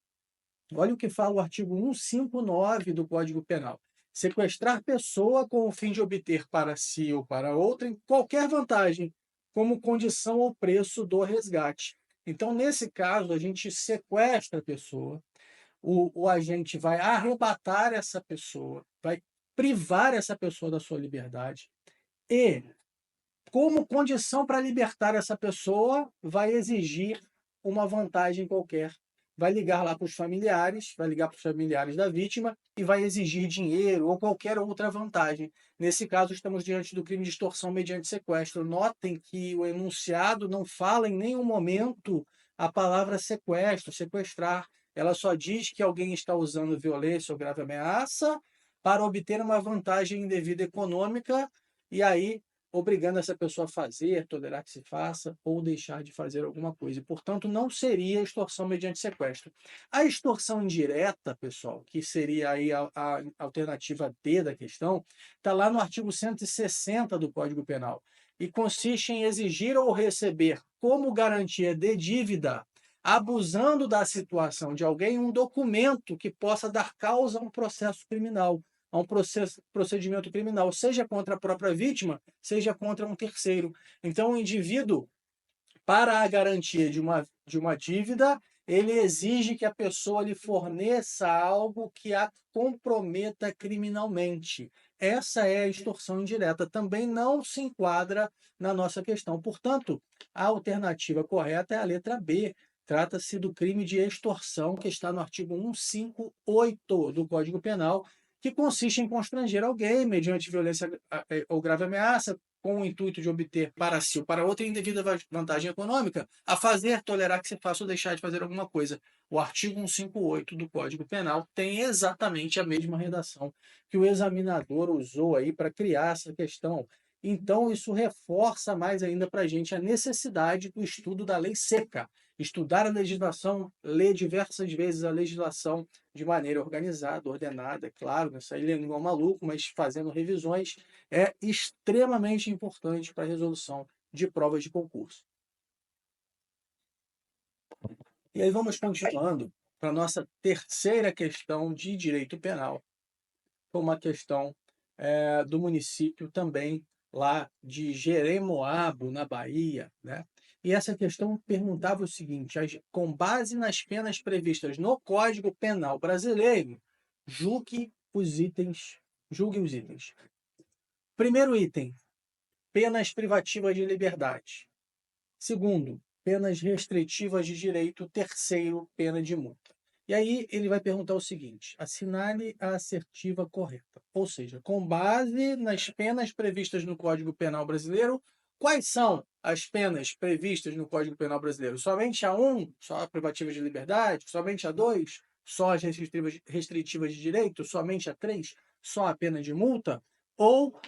Speaker 2: Olha o que fala o artigo 159 do Código Penal. Sequestrar pessoa com o fim de obter para si ou para outrem qualquer vantagem, como condição ou preço do resgate. Então, nesse caso, a gente sequestra a pessoa, o agente vai arrebatar essa pessoa, vai privar essa pessoa da sua liberdade e, como condição para libertar essa pessoa, vai exigir uma vantagem qualquer. Vai ligar lá para os familiares, vai ligar para os familiares da vítima e vai exigir dinheiro ou qualquer outra vantagem. Nesse caso, estamos diante do crime de extorsão mediante sequestro. Notem que o enunciado não fala em nenhum momento a palavra sequestro, sequestrar. Ela só diz que alguém está usando violência ou grave ameaça para obter uma vantagem indevida econômica e aí obrigando essa pessoa a fazer, tolerar que se faça ou deixar de fazer alguma coisa. E, portanto, não seria extorsão mediante sequestro. A extorsão indireta, pessoal, que seria aí a alternativa D da questão, está lá no artigo 160 do Código Penal e consiste em exigir ou receber como garantia de dívida, abusando da situação de alguém, um documento que possa dar causa a um processo criminal, a um procedimento criminal, seja contra a própria vítima, seja contra um terceiro. Então, o indivíduo, para a garantia de uma dívida, ele exige que a pessoa lhe forneça algo que a comprometa criminalmente. Essa é a extorsão indireta. Também não se enquadra na nossa questão. Portanto, a alternativa correta é a letra B. Trata-se do crime de extorsão, que está no artigo 158 do Código Penal, que consiste em constranger alguém mediante violência ou grave ameaça, com o intuito de obter para si ou para outra indevida vantagem econômica, a fazer, tolerar que se faça ou deixar de fazer alguma coisa. O artigo 158 do Código Penal tem exatamente a mesma redação que o examinador usou aí para criar essa questão. Então, isso reforça mais ainda para a gente a necessidade do estudo da lei seca. Estudar a legislação, ler diversas vezes a legislação de maneira organizada, ordenada, é claro, não sair lendo igual maluco, mas fazendo revisões é extremamente importante para a resolução de provas de concurso. E aí vamos continuando para a nossa terceira questão de direito penal, uma questão do município também lá de Jeremoabo, na Bahia, né? E essa questão perguntava o seguinte: com base nas penas previstas no Código Penal brasileiro, julgue os itens. Julgue os itens. Primeiro item: penas privativas de liberdade. Segundo, penas restritivas de direito. Terceiro, pena de multa. E aí ele vai perguntar o seguinte: assinale a assertiva correta. Ou seja, com base nas penas previstas no Código Penal brasileiro, quais são as penas previstas no Código Penal brasileiro? Somente a 1, só a privativa de liberdade? Somente a 2, só as restritivas de direito? Somente a 3, só a pena de multa? Ou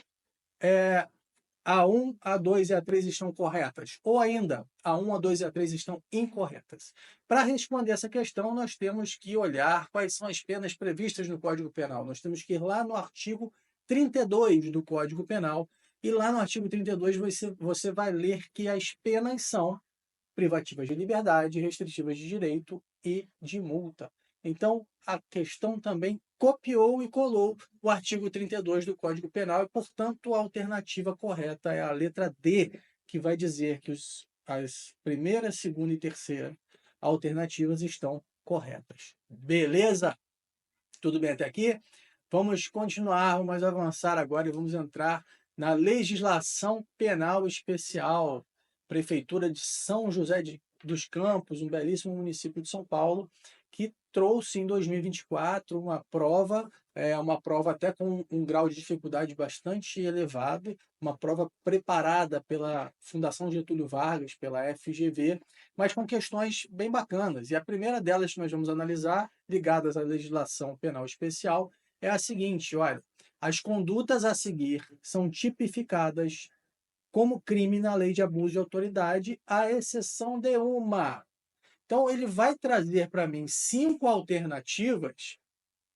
Speaker 2: a 1, a 2 e a 3 estão corretas, ou ainda a 1, a 2 e a 3 estão incorretas. Para responder essa questão, nós temos que olhar quais são as penas previstas no Código Penal. Nós temos que ir lá no artigo 32 do Código Penal, e lá no artigo 32 você vai ler que as penas são privativas de liberdade, restritivas de direito e de multa. Então, a questão também copiou e colou o artigo 32 do Código Penal e, portanto, a alternativa correta é a letra D, que vai dizer que as primeira, segunda e terceira alternativas estão corretas. Beleza? Tudo bem até aqui? Vamos continuar, vamos avançar agora e vamos entrar na legislação penal especial. Prefeitura de São José dos Campos, um belíssimo município de São Paulo, que trouxe em 2024 uma prova até com um grau de dificuldade bastante elevado, uma prova preparada pela Fundação Getúlio Vargas, pela FGV, mas com questões bem bacanas. E a primeira delas que nós vamos analisar, ligadas à legislação penal especial, é a seguinte: olha, as condutas a seguir são tipificadas como crime na lei de abuso de autoridade, à exceção de uma. Então, ele vai trazer para mim 5 alternativas,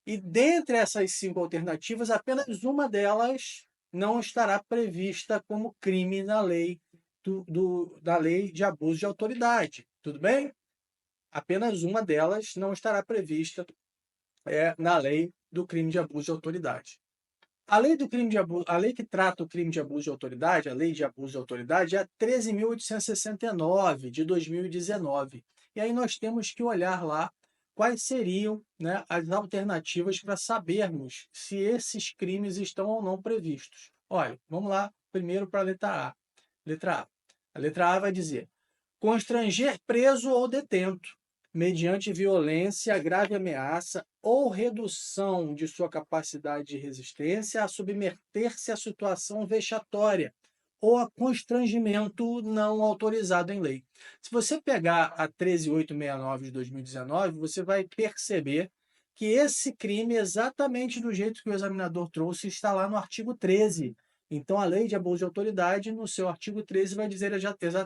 Speaker 2: e dentre essas 5 alternativas, apenas uma delas não estará prevista como crime na lei da lei de abuso de autoridade. Tudo bem? apenas uma delas não estará prevista na lei do crime de abuso de autoridade. A lei do crime de abuso, a lei que trata o crime de abuso de autoridade, a lei de abuso de autoridade, é a 13.869 de 2019. E aí nós temos que olhar lá quais seriam, né, as alternativas para sabermos se esses crimes estão ou não previstos. Olha, vamos lá primeiro para a letra A. Letra A. A letra A vai dizer: constranger preso ou detento, mediante violência, grave ameaça ou redução de sua capacidade de resistência, a submeter-se a situação vexatória ou a constrangimento não autorizado em lei. Se você pegar a 13.869 de 2019, você vai perceber que esse crime, exatamente do jeito que o examinador trouxe, está lá no artigo 13. Então, a lei de abuso de autoridade, no seu artigo 13,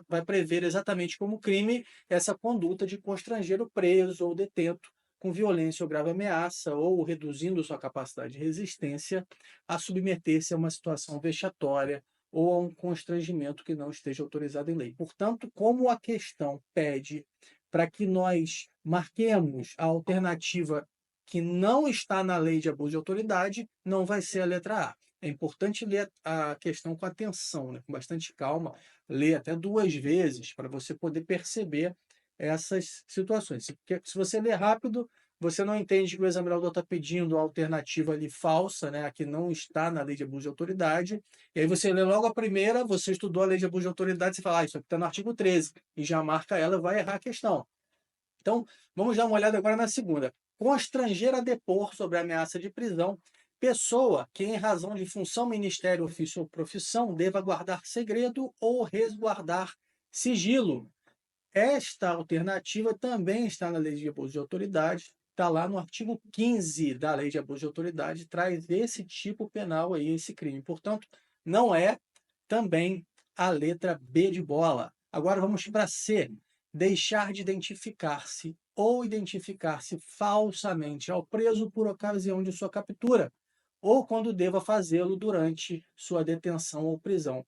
Speaker 2: vai prever exatamente como crime essa conduta de constranger o preso ou detento com violência ou grave ameaça, ou reduzindo sua capacidade de resistência, a submeter-se a uma situação vexatória ou a um constrangimento que não esteja autorizado em lei. Portanto, como a questão pede para que nós marquemos a alternativa que não está na lei de abuso de autoridade, não vai ser a letra A. É importante ler a questão com atenção, né? Com bastante calma, ler até 2 vezes para você poder perceber essas situações. Se você ler rápido, você não entende que o examinador está pedindo a alternativa ali falsa, né? A que não está na lei de abuso de autoridade. E aí você lê logo a primeira, você estudou a lei de abuso de autoridade, você fala, isso aqui está no artigo 13, e já marca ela, vai errar a questão. Então, vamos dar uma olhada agora na segunda. Constranger a depor sobre a ameaça de prisão pessoa que, em razão de função, ministério, ofício ou profissão, deva guardar segredo ou resguardar sigilo. Esta alternativa também está na Lei de Abuso de Autoridade, está lá no artigo 15 da Lei de Abuso de Autoridade, traz esse tipo penal aí, esse crime. Portanto, não é também a letra B de bola. Agora vamos para C. Deixar de identificar-se ou identificar-se falsamente ao preso por ocasião de sua captura, ou quando deva fazê-lo durante sua detenção ou prisão.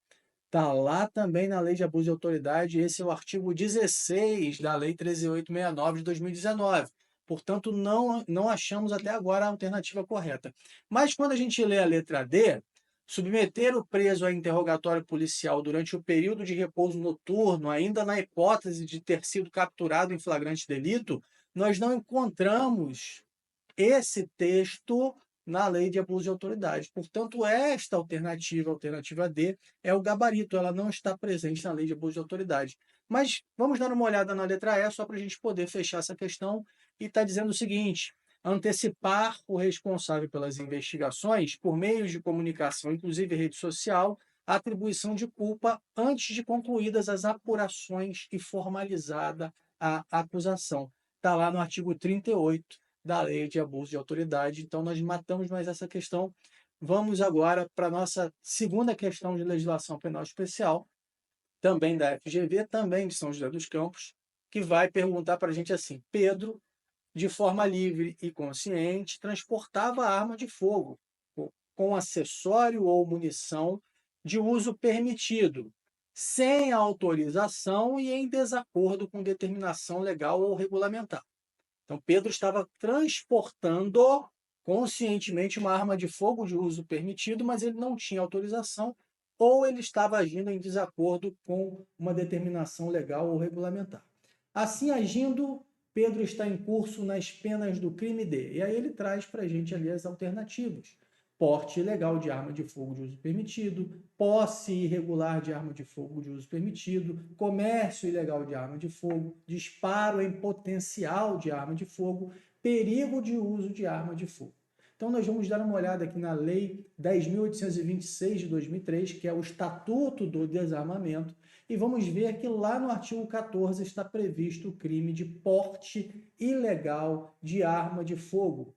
Speaker 2: Está lá também na Lei de Abuso de Autoridade, esse é o artigo 16 da Lei 13.869 de 2019. Portanto, não achamos até agora a alternativa correta. Mas quando a gente lê a letra D, submeter o preso a interrogatório policial durante o período de repouso noturno, ainda na hipótese de ter sido capturado em flagrante delito, nós não encontramos esse texto na lei de abuso de autoridade. Portanto, esta alternativa, a alternativa D, é o gabarito, ela não está presente na lei de abuso de autoridade. Mas vamos dar uma olhada na letra E, só para a gente poder fechar essa questão, e está dizendo o seguinte: antecipar o responsável pelas investigações por meios de comunicação, inclusive rede social, a atribuição de culpa antes de concluídas as apurações e formalizada a acusação. Está lá no artigo 38 da lei de abuso de autoridade. Então, nós matamos mais essa questão. Vamos agora para a nossa segunda questão de legislação penal especial, também da FGV, também de São José dos Campos, que vai perguntar para a gente assim: Pedro, de forma livre e consciente, transportava arma de fogo com acessório ou munição de uso permitido, sem autorização e em desacordo com determinação legal ou regulamentar. Então, Pedro estava transportando conscientemente uma arma de fogo de uso permitido, mas ele não tinha autorização ou ele estava agindo em desacordo com uma determinação legal ou regulamentar. Assim agindo, Pedro está em curso nas penas do crime D. E aí ele traz para a gente ali as alternativas: porte ilegal de arma de fogo de uso permitido, posse irregular de arma de fogo de uso permitido, comércio ilegal de arma de fogo, disparo em potencial de arma de fogo, perigo de uso de arma de fogo. Então, nós vamos dar uma olhada aqui na Lei 10.826 de 2003, que é o Estatuto do Desarmamento, e vamos ver que lá no artigo 14 está previsto o crime de porte ilegal de arma de fogo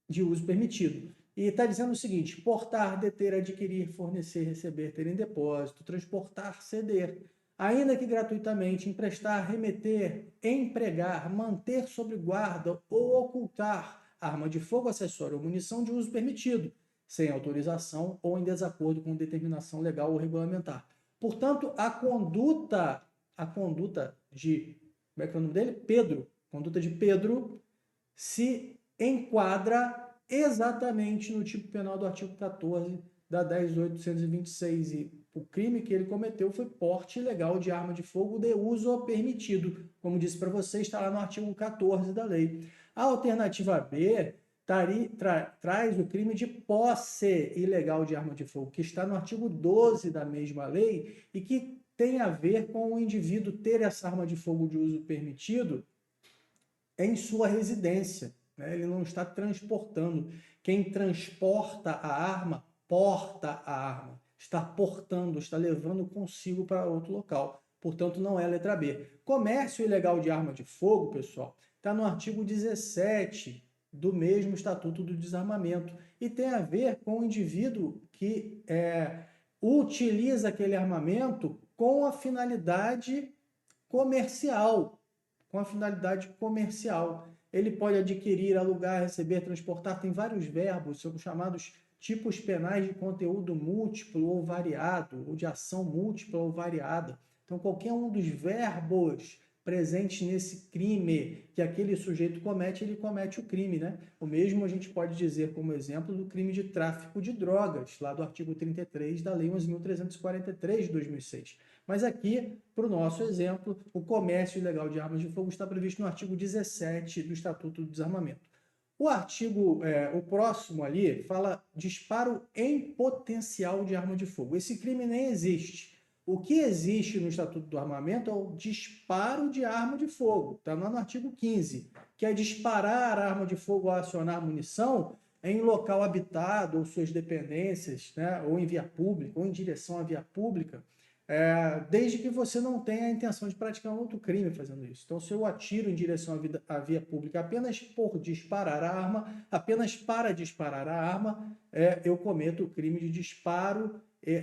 Speaker 2: de uso permitido. E está dizendo o seguinte: portar, deter, adquirir, fornecer, receber, ter em depósito, transportar, ceder, ainda que gratuitamente, emprestar, remeter, empregar, manter sob guarda ou ocultar arma de fogo, acessório ou munição de uso permitido, sem autorização ou em desacordo com determinação legal ou regulamentar. Portanto, a conduta de como é que é o nome dele? Pedro. Conduta de Pedro se enquadra exatamente no tipo penal do artigo 14 da 10.826. E o crime que ele cometeu foi porte ilegal de arma de fogo de uso permitido. Como disse para você, está lá no artigo 14 da lei. A alternativa B traz o crime de posse ilegal de arma de fogo, que está no artigo 12 da mesma lei e que tem a ver com o indivíduo ter essa arma de fogo de uso permitido em sua residência, né? Ele não está transportando. Quem transporta a arma, porta a arma. Está portando, está levando consigo para outro local. Portanto, não é a letra B. Comércio ilegal de arma de fogo, pessoal, está no artigo 17 do mesmo Estatuto do Desarmamento e tem a ver com o indivíduo que utiliza aquele armamento com a finalidade comercial, Ele pode adquirir, alugar, receber, transportar, tem vários verbos, são chamados tipos penais de conteúdo múltiplo ou variado, ou de ação múltipla ou variada. Então, qualquer um dos verbos presentes nesse crime que aquele sujeito comete, ele comete o crime, né? O mesmo a gente pode dizer como exemplo do crime de tráfico de drogas, lá do artigo 33 da Lei 11.343 de 2006. Mas aqui, para o nosso exemplo, o comércio ilegal de armas de fogo está previsto no artigo 17 do Estatuto do Desarmamento. O próximo ali fala disparo em potencial de arma de fogo. Esse crime nem existe. O que existe no Estatuto do Armamento é o disparo de arma de fogo. Está lá no artigo 15, que é disparar arma de fogo ou acionar munição em local habitado ou suas dependências, né, ou em via pública, ou em direção à via pública, desde que você não tenha a intenção de praticar um outro crime fazendo isso. Então, se eu atiro em direção à via pública apenas por disparar a arma, apenas para disparar a arma, eu cometo o crime de disparo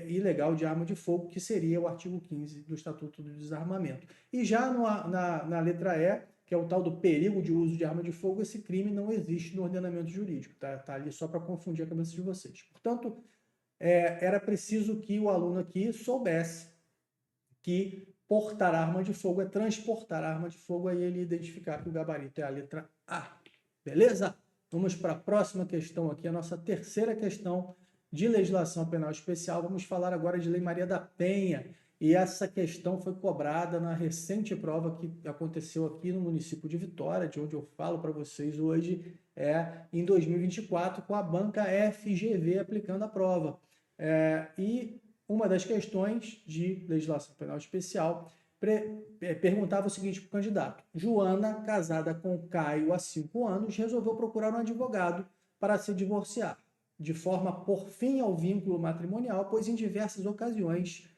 Speaker 2: ilegal de arma de fogo, que seria o artigo 15 do Estatuto do Desarmamento. E já na letra E, que é o tal do perigo de uso de arma de fogo, esse crime não existe no ordenamento jurídico, tá ali só para confundir a cabeça de vocês. Portanto, era preciso que o aluno aqui soubesse que portar arma de fogo é transportar arma de fogo, aí ele identificar que o gabarito é a letra A. Beleza? Vamos para a próxima questão aqui, a nossa terceira questão de legislação penal especial. Vamos falar agora de Lei Maria da Penha. E essa questão foi cobrada na recente prova que aconteceu aqui no município de Vitória, de onde eu falo para vocês hoje, em 2024, com a banca FGV aplicando a prova. E uma das questões de legislação penal especial perguntava o seguinte para o candidato: Joana, casada com Caio há 5 anos, resolveu procurar um advogado para se divorciar, de forma a pôr fim ao vínculo matrimonial, pois em diversas ocasiões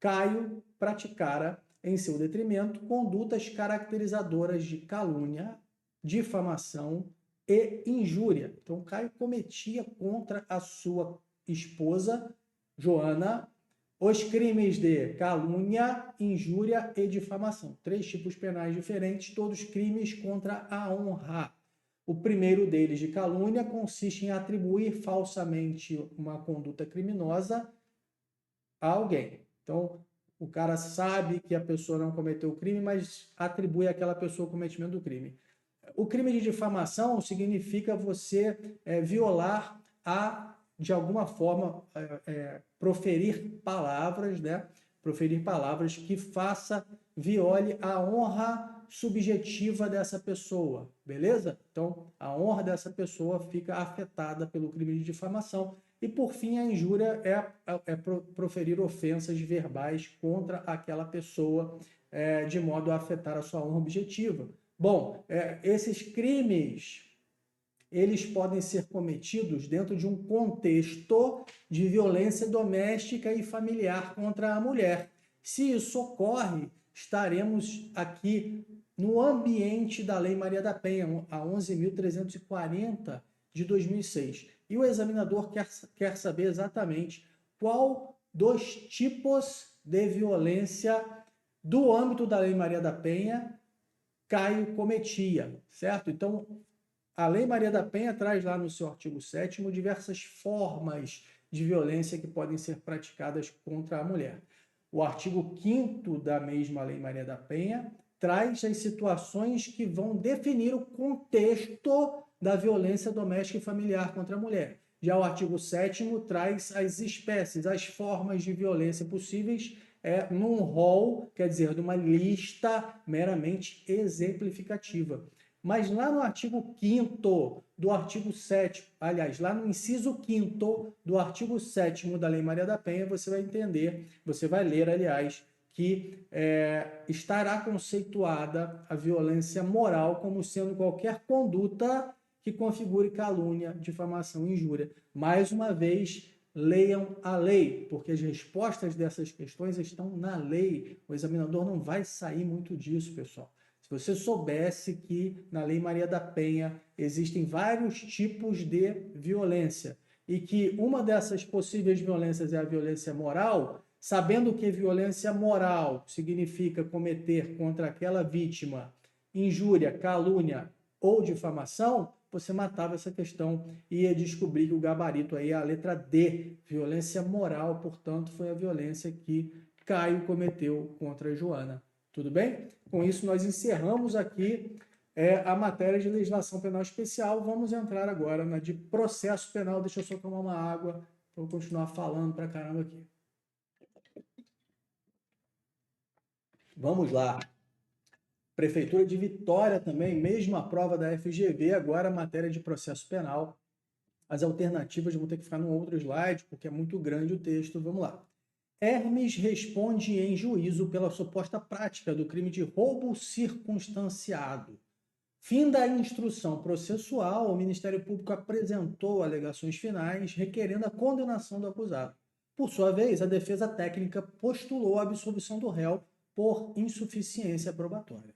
Speaker 2: Caio praticara, em seu detrimento, condutas caracterizadoras de calúnia, difamação e injúria. Então, Caio cometia contra a sua esposa, Joana, os crimes de calúnia, injúria e difamação. 3 tipos penais diferentes, todos crimes contra a honra. O primeiro deles, de calúnia, consiste em atribuir falsamente uma conduta criminosa a alguém. Então, o cara sabe que a pessoa não cometeu o crime, mas atribui àquela pessoa o cometimento do crime. O crime de difamação significa você violar de alguma forma, proferir palavras, né? Proferir palavras que viole a honra subjetiva dessa pessoa, beleza? Então, a honra dessa pessoa fica afetada pelo crime de difamação. E, por fim, a injúria é proferir ofensas verbais contra aquela pessoa de modo a afetar a sua honra objetiva. Bom, esses crimes, eles podem ser cometidos dentro de um contexto de violência doméstica e familiar contra a mulher. Se isso ocorre, estaremos aqui no ambiente da Lei Maria da Penha, a 11.340 de 2006. E o examinador quer saber exatamente qual dos tipos de violência do âmbito da Lei Maria da Penha Caio cometia, certo? Então, a Lei Maria da Penha traz lá no seu artigo 7º diversas formas de violência que podem ser praticadas contra a mulher. O artigo 5º da mesma Lei Maria da Penha traz as situações que vão definir o contexto da violência doméstica e familiar contra a mulher. Já o artigo 7º traz as espécies, as formas de violência possíveis, num rol, quer dizer, numa lista meramente exemplificativa. Mas lá no artigo 5º do artigo 7º, aliás, lá no inciso 5º do artigo 7º da Lei Maria da Penha, você vai entender, você vai ler, aliás, que estará conceituada a violência moral como sendo qualquer conduta que configure calúnia, difamação e injúria. Mais uma vez, leiam a lei, porque as respostas dessas questões estão na lei. O examinador não vai sair muito disso, pessoal. Se você soubesse que na Lei Maria da Penha existem vários tipos de violência e que uma dessas possíveis violências é a violência moral, sabendo que violência moral significa cometer contra aquela vítima injúria, calúnia ou difamação, você matava essa questão e ia descobrir que o gabarito aí é a letra D, violência moral, portanto, foi a violência que Caio cometeu contra a Joana. Tudo bem? Com isso, nós encerramos aqui a matéria de legislação penal especial. Vamos entrar agora na de processo penal. Deixa eu só tomar uma água para eu continuar falando pra caramba aqui. Vamos lá. Prefeitura de Vitória também, mesma prova da FGV, agora matéria de processo penal. As alternativas vão ter que ficar no outro slide, porque é muito grande o texto. Vamos lá. Hermes responde em juízo pela suposta prática do crime de roubo circunstanciado. Fim da instrução processual, o Ministério Público apresentou alegações finais requerendo a condenação do acusado. Por sua vez, a defesa técnica postulou a absolvição do réu por insuficiência probatória.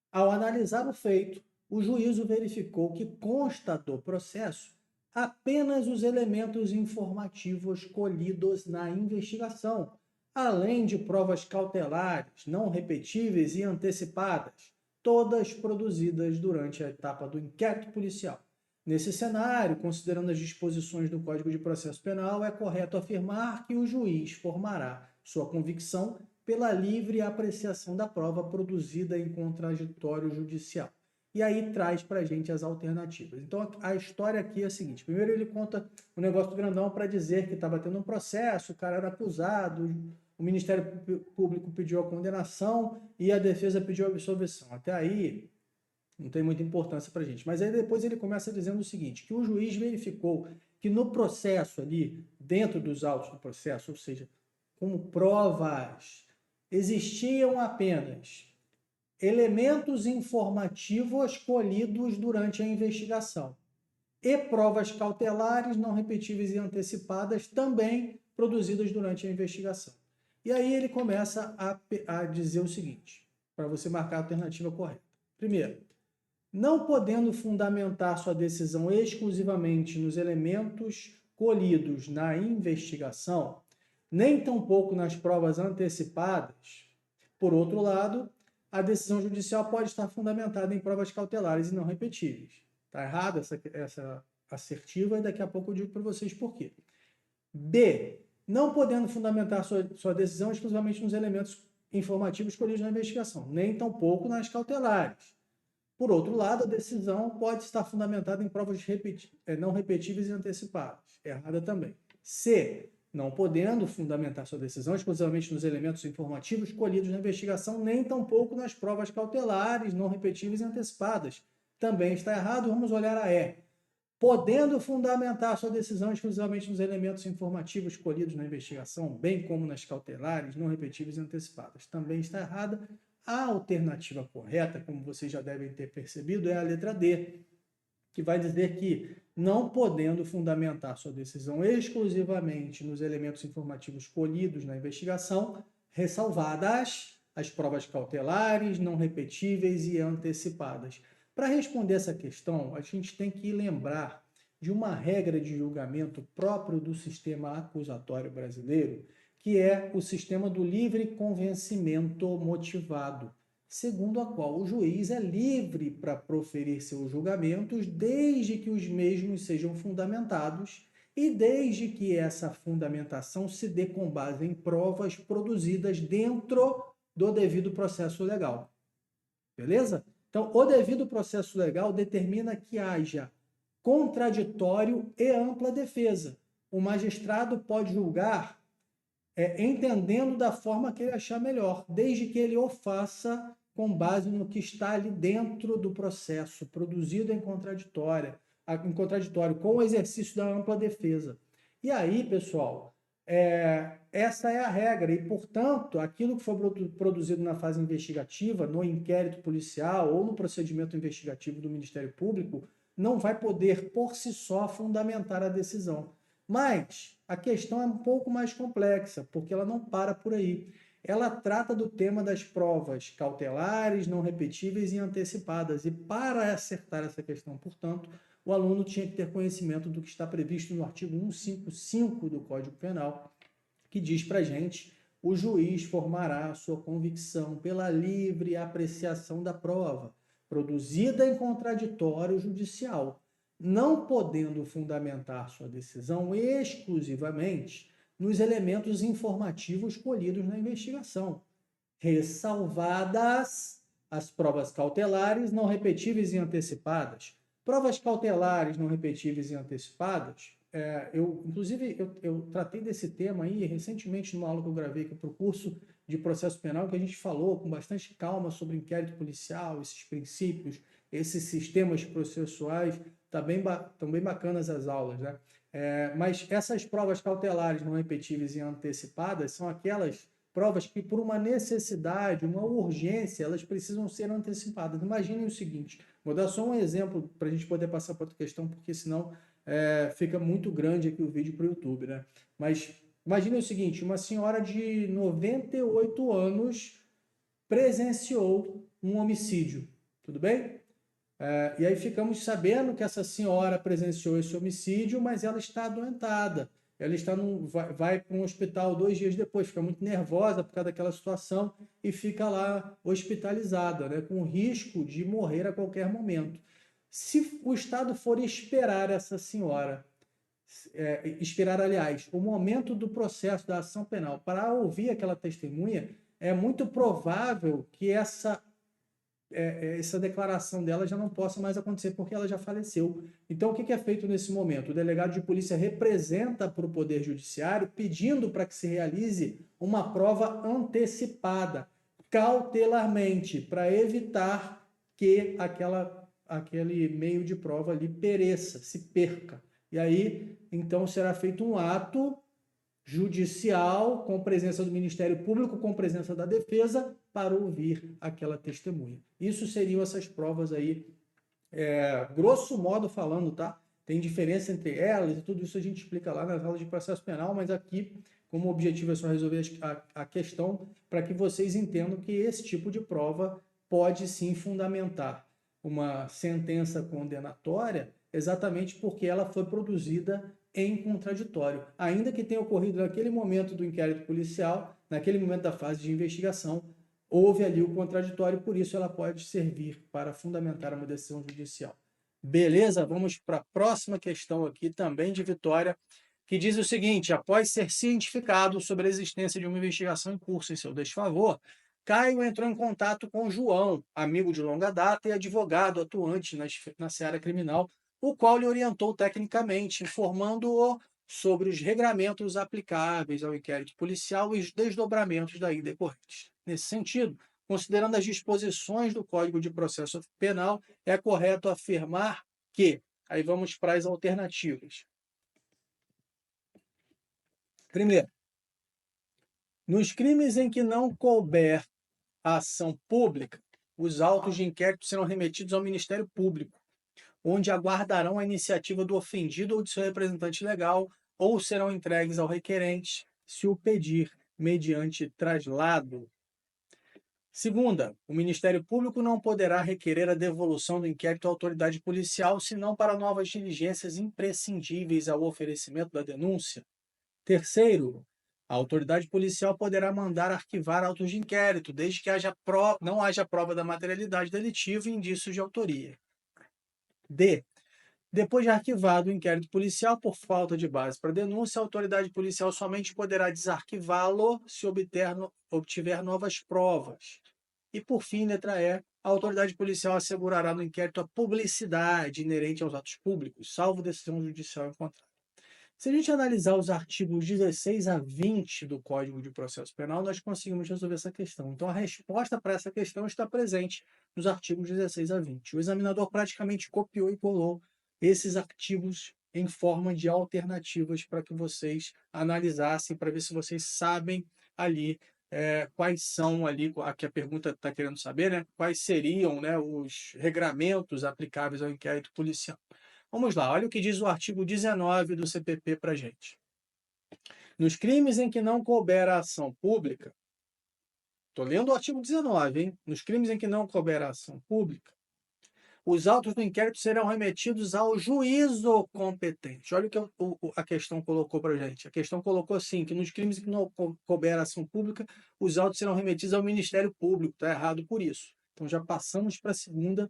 Speaker 2: Ao analisar o feito, o juízo verificou que consta do processo apenas os elementos informativos colhidos na investigação, além de provas cautelares, não repetíveis e antecipadas, todas produzidas durante a etapa do inquérito policial. Nesse cenário, considerando as disposições do Código de Processo Penal, é correto afirmar que o juiz formará sua convicção pela livre apreciação da prova produzida em contraditório judicial. E aí traz para a gente as alternativas. Então, a história aqui é a seguinte. Primeiro ele conta um negócio grandão para dizer que estava tendo um processo, o cara era acusado, o Ministério Público pediu a condenação e a defesa pediu a absolvição. Até aí não tem muita importância para a gente. Mas aí depois ele começa dizendo o seguinte, que o juiz verificou que no processo ali, dentro dos autos do processo, ou seja, como provas, existiam apenas elementos informativos colhidos durante a investigação e provas cautelares não repetíveis e antecipadas também produzidas durante a investigação. E aí ele começa a dizer o seguinte, para você marcar a alternativa correta. Primeiro, não podendo fundamentar sua decisão exclusivamente nos elementos colhidos na investigação, nem tampouco nas provas antecipadas, por outro lado, a decisão judicial pode estar fundamentada em provas cautelares e não repetíveis. Está errada essa assertiva e daqui a pouco eu digo para vocês por quê. B. Não podendo fundamentar sua decisão exclusivamente nos elementos informativos colhidos na investigação, nem tampouco nas cautelares. Por outro lado, a decisão pode estar fundamentada em provas não repetíveis e antecipadas. Errada também. C. Não podendo fundamentar sua decisão exclusivamente nos elementos informativos colhidos na investigação, nem tampouco nas provas cautelares, não repetíveis e antecipadas. Também está errado. Vamos olhar a E. Podendo fundamentar sua decisão exclusivamente nos elementos informativos colhidos na investigação, bem como nas cautelares, não repetíveis e antecipadas. Também está errada. A alternativa correta, como vocês já devem ter percebido, é a letra D, que vai dizer que, não podendo fundamentar sua decisão exclusivamente nos elementos informativos colhidos na investigação, ressalvadas as provas cautelares, não repetíveis e antecipadas. Para responder essa questão, a gente tem que lembrar de uma regra de julgamento próprio do sistema acusatório brasileiro, que é o sistema do livre convencimento motivado, segundo a qual o juiz é livre para proferir seus julgamentos desde que os mesmos sejam fundamentados e desde que essa fundamentação se dê com base em provas produzidas dentro do devido processo legal. beleza? Então, o devido processo legal determina que haja contraditório e ampla defesa. O magistrado pode julgar entendendo da forma que ele achar melhor, desde que ele o faça com base no que está ali dentro do processo, produzido em contraditório, com o exercício da ampla defesa. E aí, pessoal, essa é a regra, e, portanto, aquilo que for produzido na fase investigativa, no inquérito policial ou no procedimento investigativo do Ministério Público, não vai poder, por si só, fundamentar a decisão. Mas a questão é um pouco mais complexa, porque ela não para por aí. Ela trata do tema das provas cautelares, não repetíveis e antecipadas. E para acertar essa questão, portanto, o aluno tinha que ter conhecimento do que está previsto no artigo 155 do Código Penal, que diz para a gente: o juiz formará a sua convicção pela livre apreciação da prova, produzida em contraditório judicial, não podendo fundamentar sua decisão exclusivamente nos elementos informativos colhidos na investigação, ressalvadas as provas cautelares não repetíveis e antecipadas. Provas cautelares não repetíveis e antecipadas, inclusive, eu tratei desse tema aí recentemente numa aula que eu gravei aqui para o curso de processo penal, que a gente falou com bastante calma sobre inquérito policial, esses princípios, esses sistemas processuais. Estão bem bacanas as aulas, né? Mas essas provas cautelares não repetíveis e antecipadas são aquelas provas que, por uma necessidade, uma urgência, elas precisam ser antecipadas. Imaginem o seguinte, vou dar só um exemplo para a gente poder passar para outra questão, porque senão fica muito grande aqui o vídeo para o YouTube, né? Mas imaginem o seguinte, uma senhora de 98 anos presenciou um homicídio, tudo bem? E aí ficamos sabendo que essa senhora presenciou esse homicídio, mas ela está adoentada. Ela vai para um hospital 2 dias depois, fica muito nervosa por causa daquela situação e fica lá hospitalizada, né, com risco de morrer a qualquer momento. Se o Estado for esperar essa senhora, aliás, o momento do processo da ação penal para ouvir aquela testemunha, é muito provável que essa declaração dela já não possa mais acontecer porque ela já faleceu. Então, o que é feito nesse momento? O delegado de polícia representa para o Poder Judiciário pedindo para que se realize uma prova antecipada, cautelarmente, para evitar que aquele meio de prova ali pereça, se perca. E aí, então, será feito um ato judicial, com presença do Ministério Público, com presença da defesa, para ouvir aquela testemunha. Isso seriam essas provas aí, grosso modo falando, tá? Tem diferença entre elas e tudo isso a gente explica lá nas aulas de processo penal, mas aqui, como objetivo é só resolver a questão para que vocês entendam que esse tipo de prova pode sim fundamentar uma sentença condenatória, exatamente porque ela foi produzida em contraditório, ainda que tenha ocorrido naquele momento do inquérito policial, naquele momento da fase de investigação, houve ali o contraditório, por isso ela pode servir para fundamentar uma decisão judicial. Beleza? Vamos para a próxima questão aqui, também de Vitória, que diz o seguinte: após ser cientificado sobre a existência de uma investigação em curso em seu desfavor, Caio entrou em contato com João, amigo de longa data e advogado atuante na seara criminal, o qual lhe orientou tecnicamente, informando-o sobre os regramentos aplicáveis ao inquérito policial e os desdobramentos daí decorrentes. Nesse sentido, considerando as disposições do Código de Processo Penal, é correto afirmar que, aí vamos para as alternativas. Primeiro, nos crimes em que não couber a ação pública, os autos de inquérito serão remetidos ao Ministério Público, onde aguardarão a iniciativa do ofendido ou de seu representante legal, ou serão entregues ao requerente, se o pedir, mediante traslado. Segunda, o Ministério Público não poderá requerer a devolução do inquérito à autoridade policial, senão para novas diligências imprescindíveis ao oferecimento da denúncia. Terceiro, a autoridade policial poderá mandar arquivar autos de inquérito, desde que não haja prova da materialidade delitiva e indícios de autoria. D. Depois de arquivado o inquérito policial por falta de base para denúncia, a autoridade policial somente poderá desarquivá-lo se obtiver novas provas. E, por fim, letra E, a autoridade policial assegurará no inquérito a publicidade inerente aos atos públicos, salvo decisão judicial em contrário. Se a gente analisar os artigos 16 a 20 do Código de Processo Penal, nós conseguimos resolver essa questão. Então, a resposta para essa questão está presente nos artigos 16 a 20. O examinador praticamente copiou e colou esses artigos em forma de alternativas para que vocês analisassem, para ver se vocês sabem ali quais são ali, que a pergunta está querendo saber, né? Quais seriam, né, os regramentos aplicáveis ao inquérito policial. Vamos lá, olha o que diz o artigo 19 do CPP para a gente. Nos crimes em que não couber a ação pública, estou lendo o artigo 19, hein? Nos crimes em que não couber a ação pública, os autos do inquérito serão remetidos ao juízo competente. Olha o que a questão colocou para a gente. A questão colocou assim, que nos crimes em que não couber a ação pública, os autos serão remetidos ao Ministério Público. Está errado por isso. Então já passamos para a segunda,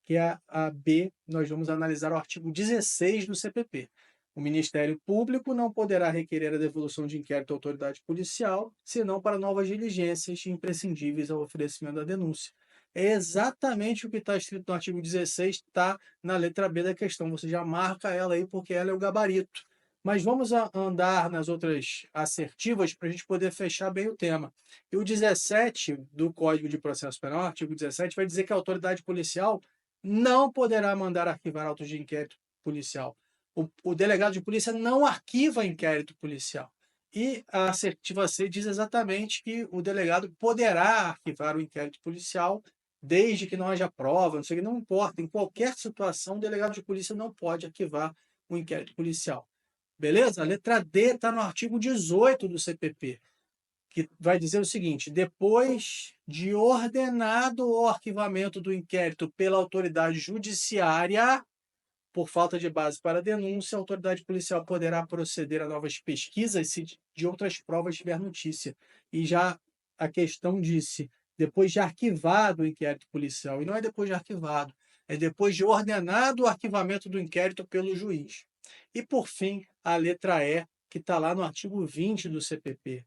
Speaker 2: que é a B, nós vamos analisar o artigo 16 do CPP. O Ministério Público não poderá requerer a devolução de inquérito à autoridade policial, senão para novas diligências imprescindíveis ao oferecimento da denúncia. É exatamente o que está escrito no artigo 16, está na letra B da questão. Você já marca ela aí porque ela é o gabarito. Mas vamos andar nas outras assertivas para a gente poder fechar bem o tema. E o 17 do Código de Processo Penal, artigo 17, vai dizer que a autoridade policial não poderá mandar arquivar autos de inquérito policial. O delegado de polícia não arquiva inquérito policial. E a assertiva C diz exatamente que o delegado poderá arquivar o inquérito policial desde que não haja prova, não sei o que, não importa. Em qualquer situação, o delegado de polícia não pode arquivar o inquérito policial. Beleza? A letra D está no artigo 18 do CPP, que vai dizer o seguinte: depois de ordenado o arquivamento do inquérito pela autoridade judiciária, por falta de base para denúncia, a autoridade policial poderá proceder a novas pesquisas se de outras provas tiver notícia. E já a questão disse, depois de arquivado o inquérito policial, e não é depois de arquivado, é depois de ordenado o arquivamento do inquérito pelo juiz. E, por fim, a letra E, que está lá no artigo 20 do CPP.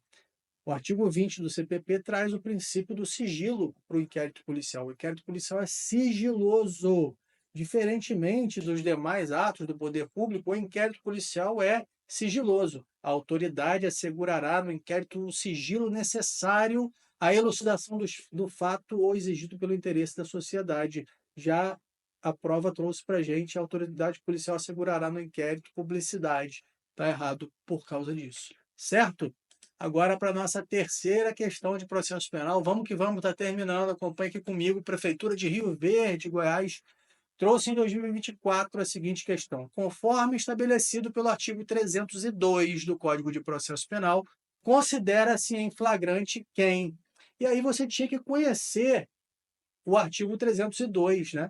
Speaker 2: O artigo 20 do CPP traz o princípio do sigilo para o inquérito policial. O inquérito policial é sigiloso. Diferentemente dos demais atos do poder público, o inquérito policial é sigiloso. A autoridade assegurará no inquérito o sigilo necessário à elucidação do fato ou exigido pelo interesse da sociedade. Já a prova trouxe para a gente, a autoridade policial assegurará no inquérito publicidade. Está errado por causa disso. Certo? Agora, para a nossa terceira questão de processo penal, vamos que vamos, está terminando, acompanhe aqui comigo. Prefeitura de Rio Verde, Goiás, trouxe em 2024 a seguinte questão: conforme estabelecido pelo artigo 302 do Código de Processo Penal, considera-se em flagrante quem? E aí você tinha que conhecer o artigo 302, né?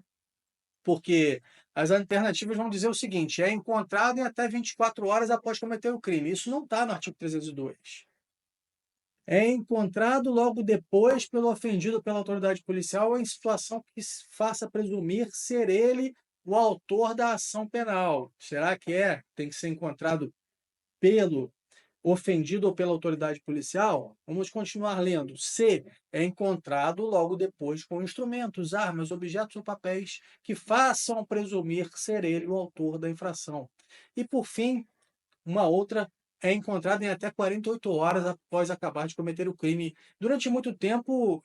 Speaker 2: Porque as alternativas vão dizer o seguinte: é encontrado em até 24 horas após cometer o crime. Isso não está no artigo 302. É encontrado logo depois pelo ofendido pela autoridade policial em situação que faça presumir ser ele o autor da ação penal. Será que tem que ser encontrado pelo ofendido ou pela autoridade policial? Vamos continuar lendo. C, é encontrado logo depois com instrumentos, armas, objetos ou papéis que façam presumir ser ele o autor da infração. E, por fim, uma outra: é encontrado em até 48 horas após acabar de cometer o crime. Durante muito tempo,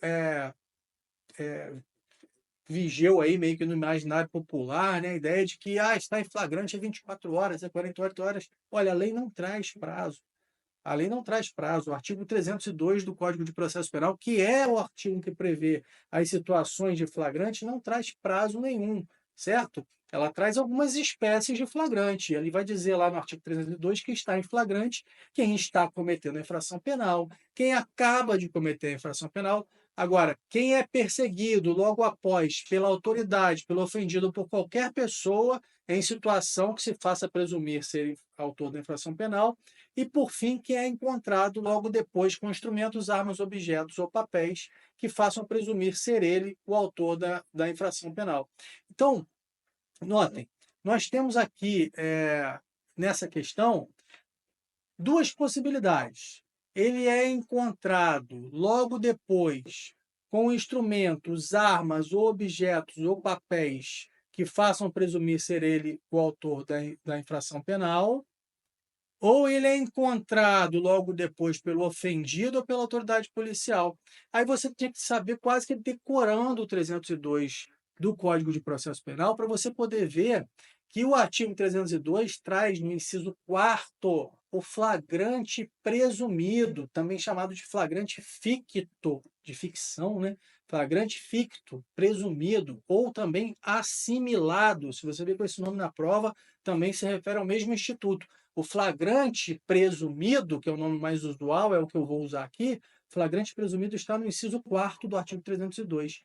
Speaker 2: vigeu aí meio que no imaginário popular, né, a ideia de que está em flagrante é 24 horas, é 48 horas. Olha, a lei não traz prazo. A lei não traz prazo. O artigo 302 do Código de Processo Penal, que é o artigo que prevê as situações de flagrante, não traz prazo nenhum, certo? Ela traz algumas espécies de flagrante. Ele vai dizer lá no artigo 302 que está em flagrante quem está cometendo a infração penal, quem acaba de cometer a infração penal. Agora, quem é perseguido logo após pela autoridade, pelo ofendido, por qualquer pessoa em situação que se faça presumir ser autor da infração penal. E, por fim, que é encontrado logo depois com instrumentos, armas, objetos ou papéis que façam presumir ser ele o autor da infração penal. Então, notem, nós temos aqui, nessa questão, duas possibilidades. Ele é encontrado logo depois com instrumentos, armas ou objetos ou papéis que façam presumir ser ele o autor da infração penal, ou ele é encontrado logo depois pelo ofendido ou pela autoridade policial. Aí você tinha que saber quase que decorando o 302 do Código de Processo Penal para você poder ver que o artigo 302 traz no inciso 4º o flagrante presumido, também chamado de flagrante ficto, de ficção, né? Flagrante ficto, presumido, ou também assimilado. Se você ver com esse nome na prova, também se refere ao mesmo instituto. O flagrante presumido, que é o nome mais usual, é o que eu vou usar aqui, flagrante presumido está no inciso 4º do artigo 302.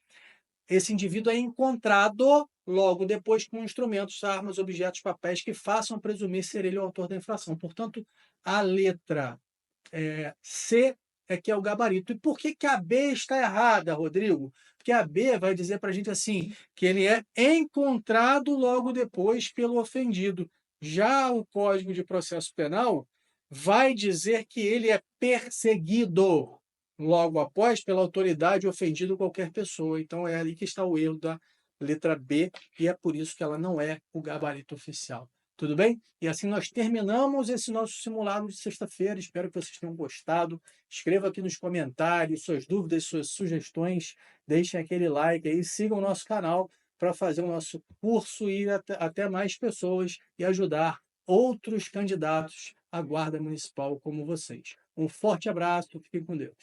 Speaker 2: Esse indivíduo é encontrado logo depois com instrumentos, armas, objetos, papéis que façam presumir ser ele o autor da infração. Portanto, a letra C é que é o gabarito. E por que que a B está errada, Rodrigo? Porque a B vai dizer para a gente assim, que ele é encontrado logo depois pelo ofendido. Já o Código de Processo Penal vai dizer que ele é perseguido logo após pela autoridade ofendido qualquer pessoa. Então é ali que está o erro da letra B e é por isso que ela não é o gabarito oficial. Tudo bem? E assim nós terminamos esse nosso simulado de sexta-feira. Espero que vocês tenham gostado. Escreva aqui nos comentários suas dúvidas, suas sugestões. Deixem aquele like aí, sigam o nosso canal para fazer o nosso curso e ir até mais pessoas e ajudar outros candidatos à Guarda Municipal como vocês. Um forte abraço, fiquem com Deus.